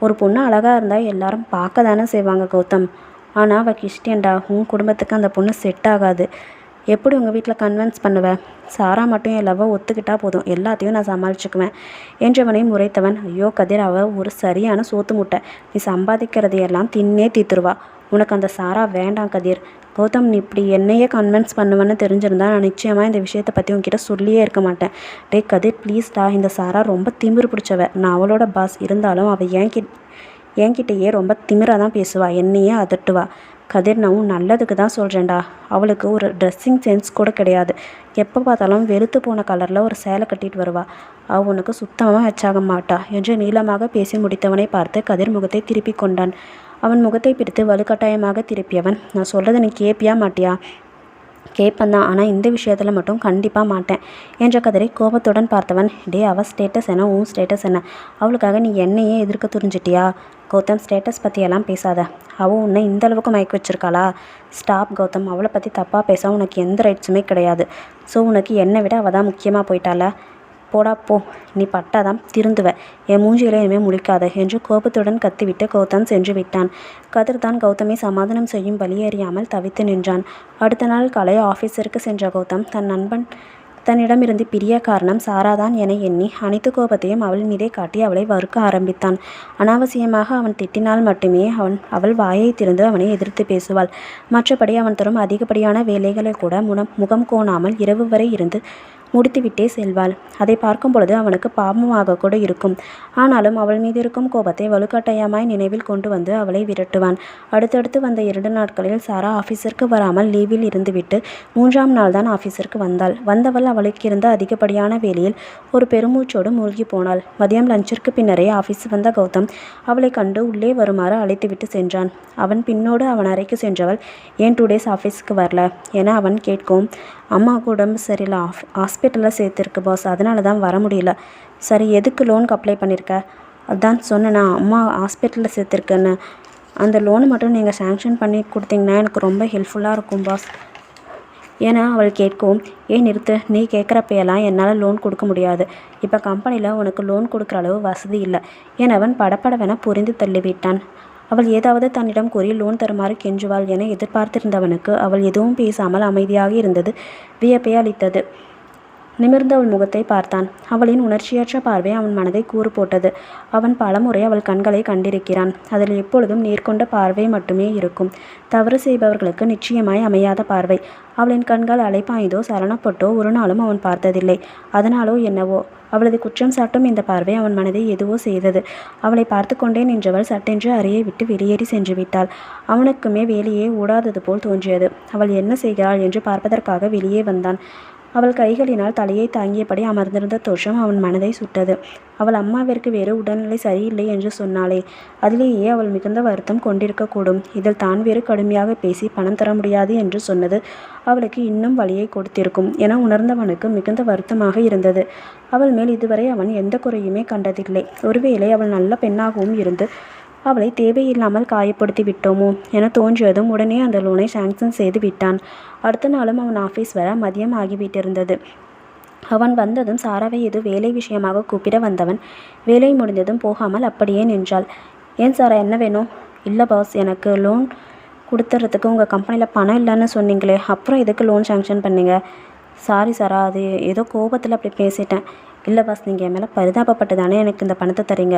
ஒரு பொண்ணு அழகாக இருந்தால் எல்லாரும் பார்க்க தானே செய்வாங்க கௌதம். ஆனால் அவள் கிறிஸ்டியன்டா. உன் குடும்பத்துக்கு அந்த பொண்ணு செட் ஆகாது. எப்படி உங்கள் வீட்டில் கன்வின்ஸ் பண்ணுவேன்? சாரா மட்டும் என் லவ்வை ஒத்துக்கிட்டா போதும், எல்லாத்தையும் நான் சமாளிச்சுக்குவேன் என்றவனை முறைத்தவன், ஐயோ கதிர், அவள் ஒரு சரியான சோத்து முட்டை. நீ சம்பாதிக்கிறதையெல்லாம் தின்னே தீத்துருவா. உனக்கு அந்த சாரா வேண்டாம் கதிர். கௌதம், நீ இப்படி என்னையே கன்வின்ஸ் பண்ணுவேன்னு தெரிஞ்சிருந்தா நான் நிச்சயமாக இந்த விஷயத்தை பற்றி உங்ககிட்ட சொல்லியே இருக்க மாட்டேன். டே கதிர், ப்ளீஸ்டா. இந்த சாரா ரொம்ப திமிரு பிடிச்சவ. நான் அவளோட பாஸ். இருந்தாலும் அவள் என்கிட்டயே ரொம்ப திமிராக தான் பேசுவா. என்னையே அதட்டுவா. கதிர், நான் உன் நல்லதுக்கு தான் சொல்கிறேன்டா. அவளுக்கு ஒரு ட்ரெஸ்ஸிங் சென்ஸ் கூட கிடையாது. எப்போ பார்த்தாலும் வெளுத்து போன கலரில் ஒரு சேலை கட்டிட்டு வருவா. அவள் உனக்கு சுத்தமாக வச்சாக மாட்டா என்று நீளமாக பேசி முடித்தவனை பார்த்து கதிர் முகத்தை திருப்பி கொண்டான். அவன் முகத்தை பிடித்து வலுக்கட்டாயமாக திருப்பியவன், நான் சொல்கிறத நீ கேட்பியா மாட்டியா? கேட்பந்தான், ஆனால் இந்த விஷயத்தில் மட்டும் கண்டிப்பாக மாட்டேன் என்ற கதிரை கோபத்துடன் பார்த்தவன், டே, அவள் ஸ்டேட்டஸ் என்ன, உன் ஸ்டேட்டஸ் என்ன? அவளுக்காக நீ என்னையே எதிர்க்க துரிஞ்சிட்டியா? கௌதம், ஸ்டேட்டஸ் பற்றியெல்லாம் பேசாத. அவள் உன்னை இந்த அளவுக்கு மயக்க வச்சிருக்காளா? ஸ்டாப் கௌதம். அவளை பற்றி தப்பாக பேச உனக்கு எந்த ரைட்ஸுமே கிடையாது. ஸோ உனக்கு என்னை விட அவள் தான் முக்கியமாக போயிட்டாள. போடா போ. நீ பட்டாதான் திருந்துவ. என் மூஞ்சியில இனிமேல் முழிக்காத என்று கோபத்துடன் கத்திவிட்டு கௌதம் சென்று விட்டான். கதிர் தான் கௌதமை சமாதானம் செய்யும் வழியறியாமல் தவித்து நின்றான். அடுத்த நாள் காலை ஆஃபீஸருக்கு சென்ற கௌதம் தன் நண்பன் தன்னிடமிருந்து பிரிய காரணம் சாராதான் என எண்ணி அனைத்து கோபத்தையும் அவள் மீதே காட்டி அவளை வறுக்க ஆரம்பித்தான். அனாவசியமாக அவன் திட்டினால் மட்டுமே அவள் வாயை திறந்து அவனை எதிர்த்து பேசுவாள். மற்றபடி அவன் தரும் அதிகப்படியான வேலைகளை கூட முகம் கோணாமல் இரவு வரை இருந்து முடித்துவிட்டே செல்வாள். அதை பார்க்கும் பொழுது அவனுக்கு பாவமாக கூட இருக்கும். ஆனாலும் அவள் மீது இருக்கும் கோபத்தை வலுக்கட்டாயமாய் நினைவில் கொண்டு வந்து அவளை விரட்டுவான். அடுத்தடுத்து வந்த 2 நாட்களில் சாரா ஆஃபீஸிற்கு வராமல் லீவில் இருந்துவிட்டு 3ஆம் நாள் தான் ஆஃபீஸிற்கு வந்தாள். வந்தவள் அவளுக்கு இருந்த அதிகப்படியான வேலையில் ஒரு பெருமூச்சோடு மூழ்கி போனாள். மதியம் லஞ்சிற்கு பின்னரே ஆஃபீஸ் வந்த கௌதம் அவளை கண்டு உள்ளே வருமாறு அழைத்துவிட்டு சென்றான். அவன் பின்னோடு அவன் அறைக்கு சென்றவள், ஏன் 2 டேஸ் ஆஃபீஸுக்கு வரல என அவன் கேட்கவும், அம்மாவுக்கு உடம்பு சரியில்லை, ஹாஸ்பிட்டலில் சேர்த்துருக்கு பாஸ், அதனால தான் வர முடியல. சரி, எதுக்கு லோனுக்கு அப்ளை பண்ணியிருக்க? அதான் சொன்னேண்ணா, அம்மா ஹாஸ்பிட்டலில் சேர்த்துருக்கேன்னு. அந்த லோனு மட்டும் நீங்கள் சேங்ஷன் பண்ணி கொடுத்தீங்கன்னா எனக்கு ரொம்ப ஹெல்ப்ஃபுல்லாக இருக்கும் பாஸ் ஏன்னா அவள் கேட்கவும், ஏன் நிறுத்து, நீ கேட்குறப்பையெல்லாம் என்னால் லோன் கொடுக்க முடியாது. இப்போ கம்பெனியில் உனக்கு லோன் கொடுக்குற அளவு வசதி இல்லை என அவன் படப்படவென புரிந்து தள்ளிவிட்டான். அவள் ஏதாவது தன்னிடம் கூறி லோன் தருமாறு கெஞ்சுவாள் என எதிர்பார்த்திருந்தவனுக்கு அவள் எதுவும் பேசாமல் அமைதியாக இருந்தது வியப்பை அளித்தது. நிமிர்ந்த அவள் முகத்தை பார்த்தான். அவளின் உணர்ச்சியற்ற பார்வை அவன் மனதை கூறு போட்டது. அவன் பலமுறை அவள் கண்களை கண்டிருக்கிறான். அதில் எப்பொழுதும் நேர்கொண்ட பார்வை மட்டுமே இருக்கும். தவறு செய்பவர்களுக்கு நிச்சயமாய் அமையாத பார்வை. அவளின் கண்கள் அலைப்பாய்ந்தோ சலனப்பட்டோ ஒரு நாளும் அவன் பார்த்ததில்லை. அதனாலோ என்னவோ அவளது குற்றம் சாட்டும் இந்த பார்வை அவன் மனதை எதுவோ செய்தது. அவளை பார்த்து கொண்டே நின்றவள் சட்டென்று அறையை விட்டு வெளியேறி சென்று விட்டாள். அவனுக்குமே வேலையே ஓடாதது போல் தோன்றியது. அவள் என்ன செய்கிறாள் என்று பார்ப்பதற்காக வெளியே வந்தான். அவள் கைகளினால் தலையை தாங்கியபடி அமர்ந்திருந்த தோஷம் அவன் மனதை சுட்டது. அவள் அம்மாவிற்கு வேறு உடல்நிலை சரியில்லை என்று சொன்னாளே, அதிலேயே அவள் மிகுந்த வருத்தம் கொண்டிருக்கக்கூடும். இதில் தான் வேறு கடுமையாக பேசி பணம் தர முடியாது என்று சொன்னது அவளுக்கு இன்னும் வலியை கொடுத்திருக்கும் என உணர்ந்தவனுக்கு மிகுந்த வருத்தமாக இருந்தது. அவள் மேல் இதுவரை அவன் எந்த குறையுமே கண்டதில்லை. ஒருவேளை அவள் நல்ல பெண்ணாகவும் இருந்து அவளை தேவையில்லாமல் காயப்படுத்தி விட்டோமோ என தோன்றியதும் உடனே அந்த லோனை சாங்ஷன் செய்து விட்டான். அடுத்த நாளும் அவன் ஆஃபீஸ் வர மதியம் ஆகிவிட்டிருந்தது. அவன் வந்ததும் சாராவை ஏதோ வேலை விஷயமாக கூப்பிட வந்தவன் வேலை முடிந்ததும் போகாமல் அப்படியே நின்றாள். ஏன் சாரா, என்ன வேணும்? இல்லை பாஸ், எனக்கு லோன் கொடுத்துறதுக்கு உங்கள் கம்பெனியில் பணம் இல்லைன்னு சொன்னீங்களே, அப்புறம் எதுக்கு லோன் சாங்ஷன் பண்ணீங்க? சாரி சாரா, அது ஏதோ கோபத்தில் அப்படி பேசிட்டேன். இல்லை பாஸ், நீங்கள் என் மேலே பரிதாபப்பட்டு தானே எனக்கு இந்த பணத்தை தரீங்க.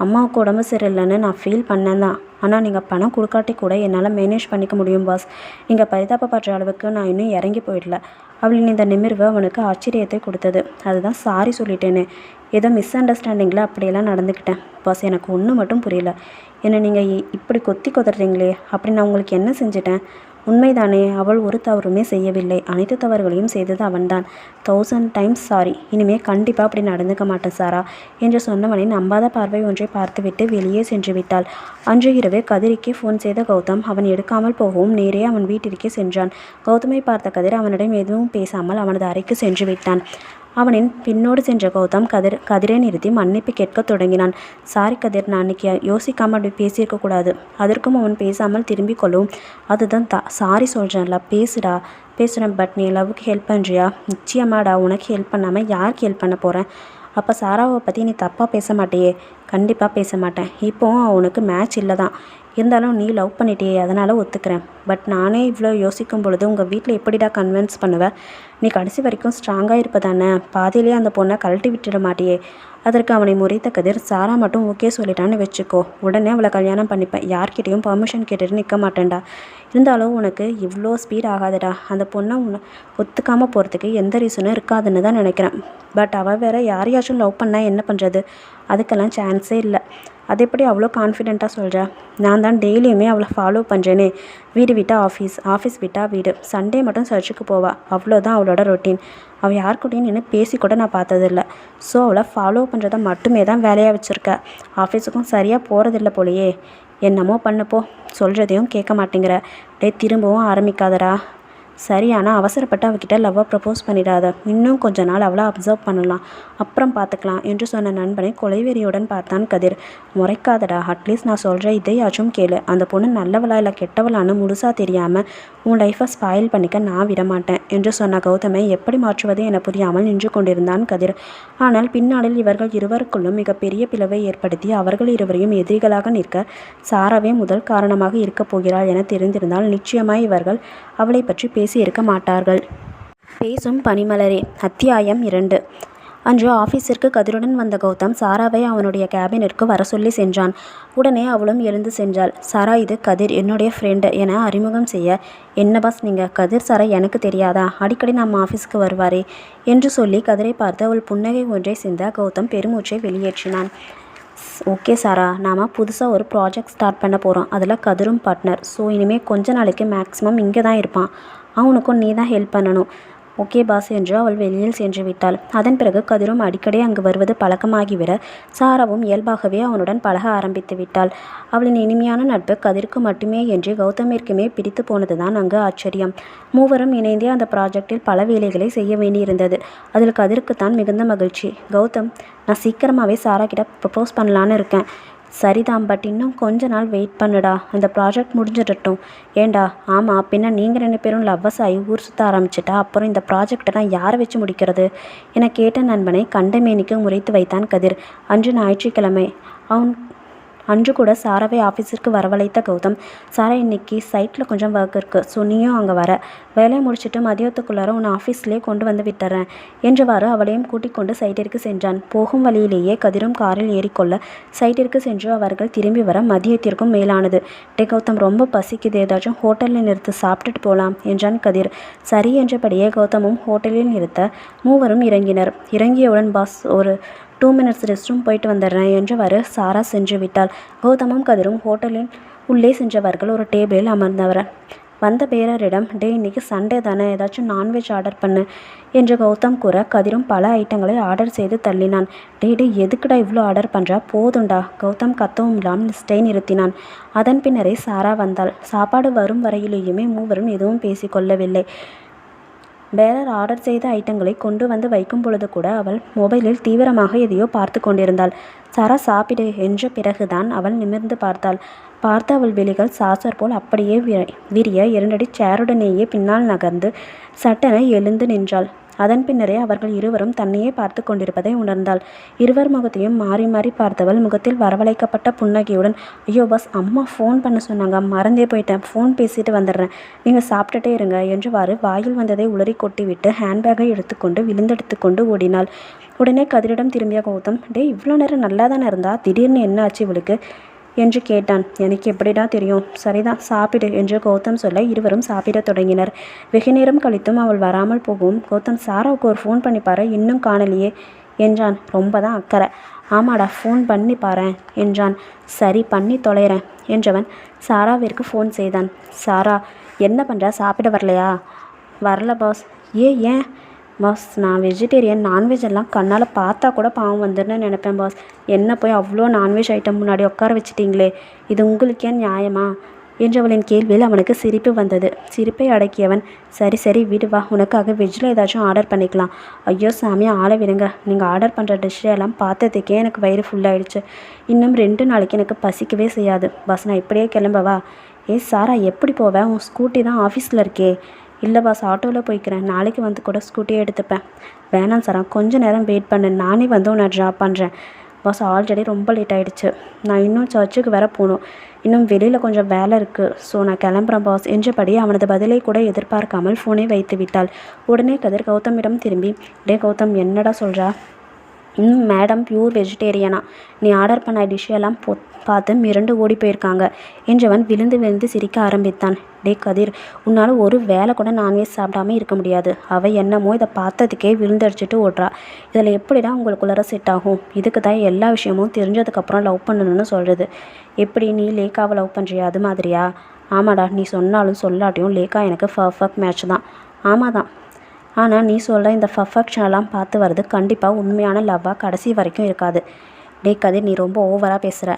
அம்மாவுக்கு உடம்பு சரியில்லைன்னு நான் ஃபீல் பண்ணேன் தான். ஆனால் நீங்கள் பணம் கொடுக்காட்டி கூட என்னால் மேனேஜ் பண்ணிக்க முடியும் பாஸ். நீங்கள் பரிதாபப்படுற அளவுக்கு நான் இன்னும் இறங்கி போயிடல. அவளின் இந்த நிமிர்வு அவனுக்கு ஆச்சரியத்தை கொடுத்தது. அதுதான் சாரி சொல்லிட்டேனே, ஏதோ மிஸ் அண்டர்ஸ்டாண்டிங்கில் அப்படியெல்லாம் நடந்துக்கிட்டேன் பாஸ். எனக்கு ஒன்றும் மட்டும் புரியல. என்னை நீங்கள் இப்படி கொத்தி கொதறீங்களே, அப்படி நான் உங்களுக்கு என்ன செஞ்சிட்டேன்? உண்மைதானே, அவள் ஒரு தவறுமே செய்யவில்லை. அனைத்து தவறுகளையும் செய்தது அவன்தான். 1000 டைம்ஸ் சாரி. இனிமேல் கண்டிப்பாக அப்படி நடந்துக்க மாட்டேன் சாரா என்று சொன்னவனை நம்பாத பார்வை ஒன்றை பார்த்துவிட்டு வெளியே சென்று விட்டாள். அன்று இரவு கதிரிக்கு ஃபோன் செய்த கௌதம் அவன் எடுக்காமல் போகவும் நேரே அவன் வீட்டிற்கே சென்றான். கௌதமை பார்த்த கதிர் அவனிடம் எதுவும் பேசாமல் அவனது அறைக்கு சென்று விட்டான். அவனின் பின்னோடு சென்ற கௌதம் கதிரை நிறுத்தி மன்னிப்பு கேட்க தொடங்கினான். சாரி கதிர், நான் அன்னைக்கு யோசிக்காமல் அப்படி பேசியிருக்கக்கூடாது. அதற்கும் அவன் பேசாமல் திரும்பி கொள்ளவும், அதுதான் சாரி சொல்கிறேன்ல, பேசுகிறேன். பட் நீ லவ்வுக்கு ஹெல்ப் பண்ணுறியா? நிச்சயமாடா, உனக்கு ஹெல்ப் பண்ணாமல் யாருக்கு ஹெல்ப் பண்ண போகிறேன்? அப்போ சாராவை பற்றி நீ தப்பாக பேச மாட்டியே? கண்டிப்பாக பேச மாட்டேன். இப்போவும் அவனுக்கு மேட்ச் இல்லை தான். இருந்தாலும் நீ லவ் பண்ணிட்டியே, அதனால் ஒத்துக்கிறேன். பட் நானே இவ்வளோ யோசிக்கும் பொழுது உங்கள் வீட்டில் எப்படிடா கன்வின்ஸ் பண்ணுவேன்? நீ கடைசி வரைக்கும் ஸ்ட்ராங்காக இருப்பதானே? பாதியிலே அந்த பொண்ணை கழட்டி விட்டுட மாட்டியே? அதற்கு அவனை முறைத்த கதிர், சாரா மட்டும் ஓகே சொல்லிட்டான்னு வச்சுக்கோ, உடனே அவளை கல்யாணம் பண்ணிப்பேன். யார்கிட்டையும் பர்மிஷன் கேட்டுட்டு நிற்க மாட்டேன்டா. இருந்தாலும் உனக்கு இவ்வளோ ஸ்பீட் ஆகாதுடா. அந்த பொண்ணை ஒத்துக்காமல் போகிறதுக்கு எந்த ரீசனும் இருக்காதுன்னு தான் நினைக்கிறேன். பட் அவள் வேறு யாரையாச்சும் லவ் பண்ணால் என்ன பண்ணுறது? அதுக்கெல்லாம் சான்ஸே இல்லை. அது எப்படி அவ்வளோ கான்ஃபிடெண்ட்டாக சொல்கிறா? நான் தான் டெய்லியுமே அவளை ஃபாலோ பண்ணுறேனே. வீடு விட்டால் ஆஃபீஸ், ஆஃபீஸ் விட்டால் வீடு, சண்டே மட்டும் சர்ச்சுக்கு போவா. அவ்வளோதான் அவளோட ரொட்டீன். அவள் யாருக்கூடையும் நின்று பேசி கூட நான் பார்த்ததில்ல. ஸோ அவளை ஃபாலோ பண்ணுறதை மட்டுமே தான் வேலையாக வச்சுருக்க. ஆஃபீஸுக்கும் சரியாக போகிறதில்ல போலையே. என்னமோ பண்ணுப்போ, சொல்கிறதையும் கேட்க மாட்டேங்கிற. திரும்பவும் ஆரம்பிக்காதடா. சரி, ஆனால் அவசரப்பட்டு அவகிட்ட லவ்வை ப்ரப்போஸ் பண்ணிடாத. இன்னும் கொஞ்ச நாள் அவளை அப்சர்வ் பண்ணலாம், அப்புறம் பார்த்துக்கலாம் என்று சொன்ன நண்பனை கொலைவெறியுடன் பார்த்தான் கதிர். முறைக்காதடா, அட்லீஸ்ட் நான் சொல்கிற இதையாச்சும் கேளு. அந்த பொண்ணு நல்லவளா இல்லை கெட்டவளான்னு முழுசாக தெரியாமல் உன் லைஃப்பை ஸ்பாயில் பண்ணிக்க நான் விடமாட்டேன் என்று சொன்ன கௌதமை எப்படி மாற்றுவது என புரியாமல் நின்று கொண்டிருந்தான் கதிர். ஆனால் பின்னாளில் இவர்கள் இருவருக்குள்ளும் மிகப்பெரிய பிளவை ஏற்படுத்தி அவர்கள் இருவரையும் எதிரிகளாக நிற்க சாராவே முதல் காரணமாக இருக்கப் போகிறாள் என தெரிந்திருந்தால் நிச்சயமாய் இவர்கள் அவளை பற்றி பேசியிருக்க மாட்டார்கள். பேசும் பனிமலரே. அத்தியாயம் 2. அன்று ஆஃபீஸிற்கு கதிருடன் வந்த கௌதம் சாராவை அவனுடைய கேபினிற்கு வர சொல்லி சென்றான். உடனே அவளும் எழுந்து சென்றாள். சாரா, இது கதிர், என்னுடைய ஃப்ரெண்டு என அறிமுகம் செய்ய, என்ன பாஸ் நீங்கள்? கதிர் சாரா எனக்கு தெரியாதா? அடிக்கடி நம்ம ஆஃபீஸுக்கு வருவாரே என்று சொல்லி கதிரை பார்த்து அவள் புன்னகை ஒன்றை சிந்த கௌதம் பெருமூச்சை வெளியேற்றினான். ஓகே சாரா, நாம் புதுசாக ஒரு ப்ராஜெக்ட் ஸ்டார்ட் பண்ண போகிறோம். அதில் கதிரும் பார்ட்னர். ஸோ இனிமேல் கொஞ்ச நாளைக்கு மேக்ஸிமம் இங்கே தான் இருப்பான். அவனுக்கும் நீ தான் ஹெல்ப் பண்ணணும். ஓகே பாஸ் என்று அவள் வெளியில் சென்று விட்டாள். அதன் பிறகு கதிரும் அடிக்கடி அங்கு வருவது பழக்கமாகிவிட சாராவும் இயல்பாகவே அவனுடன் பழக ஆரம்பித்து விட்டாள். அவளின் இனிமையான நட்பு கதிருக்கு மட்டுமே என்று கௌதமிற்குமே பிடித்து போனதுதான் அங்கு ஆச்சரியம். மூவரும் இணைந்தே அந்த ப்ராஜெக்டில் பல வேலைகளை செய்ய வேண்டியிருந்தது. அதில் கதிருக்குத்தான் மிகுந்த மகிழ்ச்சி. கௌதம், நான் சீக்கிரமாகவே சாரா கிட்ட ப்ரப்போஸ் பண்ணலான்னு இருக்கேன். சரிதான், பட் இன்னும் கொஞ்ச நாள் வெயிட் பண்ணுடா, அந்த ப்ராஜெக்ட் முடிஞ்சிடட்டும். ஏண்டா? ஆமாம், பின்ன நீங்கள் 2 பேரும் லவ்வர்ஸ் ஆகி ஊர் சுற்ற ஆரம்பிச்சிட்டா அப்புறம் இந்த ப்ராஜெக்டை நான் யாரை வச்சு முடிக்கிறது என கேட்ட நண்பனை கண்டமேனிக்கு முறைத்து வைத்தான் கதிர். அன்று ஞாயிற்றுக்கிழமை. அன்று கூட சாராவை ஆஃபீஸிற்கு வரவழைத்த கௌதம், சாரா இன்னைக்கு சைட்டில் கொஞ்சம் ஒர்க் இருக்குது, ஸோ நீயும் அங்கே வர. வேலையை முடிச்சுட்டு மதியத்துக்குள்ளார உன்னை ஆஃபீஸ்லேயே கொண்டு வந்து விட்டுறேன் என்றவாறு அவளையும் கூட்டிக் கொண்டு சைட்டிற்கு சென்றான். போகும் வழியிலேயே கதிரும் காரில் ஏறிக்கொள்ள சைட்டிற்கு சென்று அவர்கள் திரும்பி வர மதியத்திற்கும் மேலானது. கௌதம், ரொம்ப பசிக்குது, ஏதாச்சும் ஹோட்டலில் நிறுத்து, சாப்பிட்டுட்டு போகலாம் என்றான் கதிர். சரி என்றபடியே கௌதமும் ஹோட்டலில் நிறுத்த மூவரும் இறங்கினர். இறங்கியவுடன், பாஸ் ஒரு 2 minutes ரெஸ்ட் ரூம் போயிட்டு வந்துடுறேன் என்றவாறு சாரா சென்று விட்டாள். கௌதமும் கதிரும் ஹோட்டலில் உள்ளே சென்றவர்கள் ஒரு டேபிளில் அமர்ந்தவர். வந்த பேரரிடம், இன்னைக்கு சண்டே தானே, ஏதாச்சும் நான்வெஜ் ஆர்டர் பண்ணு என்று கௌதம் கூற கதிரும் பல ஐட்டங்களை ஆர்டர் செய்து தள்ளினான். எதுக்குடா இவ்வளோ ஆர்டர் பண்ணுறா? போதுண்டா. கௌதம் கத்தவும் இல்லாமல் லிஸ்ட்டை நிறுத்தினான். அதன் பின்னரே சாரா வந்தாள். சாப்பாடு வரும் வரையிலேயுமே மூவரும் எதுவும் பேசிக்கொள்ளவில்லை. பேரர் ஆர்டர் செய்த ஐட்டங்களை கொண்டு வந்து வைக்கும் பொழுது கூட அவள் மொபைலில் தீவிரமாக எதையோ பார்த்து கொண்டிருந்தாள். சாரா, சாப்பிடு என்ற பிறகுதான் அவள் நிமிர்ந்து பார்த்தாள். பார்த்து அவள் விழிகள் சாசர் போல் அப்படியே விரிய 2 அடி சேருடனேயே பின்னால் நகர்ந்து சட்டென எழுந்து நின்றாள். அதன் பின்னரே அவர்கள் இருவரும் தன்னையே பார்த்து கொண்டிருப்பதை உணர்ந்தாள். இருவர் முகத்தையும் மாறி மாறி பார்த்தவள் முகத்தில் வரவழைக்கப்பட்ட புன்னகையுடன், ஐயோ பாஸ், அம்மா ஃபோன் பண்ண சொன்னாங்க, மறந்தே போயிட்டேன், ஃபோன் பேசிட்டு வந்துடுறேன், நீங்கள் சாப்பிட்டுட்டே இருங்க என்றவாறு வாயில் வந்ததை உளறி கொட்டிவிட்டு ஹேண்ட்பேக்கை எடுத்துக்கொண்டு விழுந்தெடுத்து கொண்டு ஓடினாள். உடனே கதிரிடம் திரும்பிய கௌதம், இவ்வளோ நேரம் நல்லா தானே இருந்தா, திடீர்னு என்ன ஆச்சு இவளுக்கு என்று கேட்டான். எனக்கு எப்படிடா தெரியும்? சரிதான், சாப்பிடு என்று கௌதம் சொல்ல இருவரும் சாப்பிடத் தொடங்கினர். வெகு நேரம் கழித்தும் அவள் வராமல் போகவும் கௌதம் சாராவுக்கு ஒரு ஃபோன் பண்ணி பாரு, இன்னும் காணலையே என்றான். ரொம்ப தான் அக்கறை. ஆமாடா, ஃபோன் பண்ணி பாரேன் என்றான். சரி, பண்ணி தொலைகிறேன் என்றவன் சாராவிற்கு ஃபோன் செய்தான். சாரா, என்ன பண்ணுற? சாப்பிட வரலையா? வரல பாஸ். ஏன் பாஸ்? நான் வெஜிடேரியன். நான்வெஜ் எல்லாம் கண்ணால் பார்த்தா கூட பாவம் வந்துன்னு நினைப்பேன் பாஸ். என்ன போய் அவ்வளோ நான்வெஜ் ஐட்டம் முன்னாடி உட்கார வச்சிட்டிங்களே, இது உங்களுக்கே நியாயமா என்றவளின் கேள்வியில் அவனுக்கு சிரிப்பு வந்தது. சிரிப்பை அடக்கியவன், சரி சரி விடு வா, உனக்காக வெஜ்ஜில் ஏதாச்சும் ஆர்டர் பண்ணிக்கலாம். ஐயோ சாமி, ஆளை விடுங்க. நீங்கள் ஆர்டர் பண்ணுற டிஷ்ஷெல்லாம் பார்த்ததுக்கே எனக்கு வயிறு ஃபுல்லாகிடுச்சு. இன்னும் 2 நாளைக்கு எனக்கு பசிக்கவே செய்யாது பாஸ். நான் இப்படியே கிளம்பவா? சாரா, எப்படி போவேன்? உன் ஸ்கூட்டி தான் ஆஃபீஸில் இருக்கே. இல்லை பாஸ், ஆட்டோவில் போய்க்கிறேன். நாளைக்கு வந்து கூட ஸ்கூட்டியை எடுத்துப்பேன். வேணாம் சாரா, கொஞ்சம் நேரம் வெயிட் பண்ணு, நானே வந்து உன்னை ட்ராப் பண்ணுறேன். பாஸ், ஆல்ரெடி ரொம்ப லேட் ஆகிடுச்சு. நான் இன்னும் சர்ச்சுக்கு வேற போகணும். இன்னும் வெளியில் கொஞ்சம் வேலை இருக்குது. ஸோ நான் கிளம்புறேன் பாஸ் என்றபடி அவனது பதிலை கூட எதிர்பார்க்காமல் ஃபோனை வைத்து விட்டாள். உடனே கதிர் கௌதமிடம் திரும்பி, டே கௌதம், என்னடா சொல்கிறா? மேடம் பியூர் வெஜிடேரியனா? நீ ஆர்டர் பண்ண டிஷ்ஷெல்லாம் பார்த்து மிரண்டு ஓடி போயிருக்காங்க என்றவன் விழுந்து விழுந்து சிரிக்க ஆரம்பித்தான். டே கதிர், உன்னால் ஒரு வேளை கூட நான்வெஜ் சாப்பிடாமல் இருக்க முடியாது. அவள் என்னமோ இதை பார்த்ததுக்கே விழுந்தடிச்சிட்டு ஓடுறா. இதில் எப்படிடா உங்களுக்குள்ளார செட் ஆகும்? இதுக்கு தான் எல்லா விஷயமும் தெரிஞ்சதுக்கப்புறம் லவ் பண்ணணும்னு சொல்கிறது. எப்படி, நீ லேக்காவை லவ் பண்ணுறியா? அது மாதிரியா? ஆமாடா, நீ சொன்னாலும் சொல்லாட்டியும் லேக்கா எனக்கு பர்ஃபெக்ட் மேட்ச் தான். ஆமாம் தான். ஆனால் நீ சொல்கிற இந்த பர்ஃபெக்ஷனெல்லாம் பார்த்து வருது கண்டிப்பாக உண்மையான லவ்வாக கடைசி வரைக்கும் இருக்காது. டே கதிர், நீ ரொம்ப ஓவராக பேசுகிற.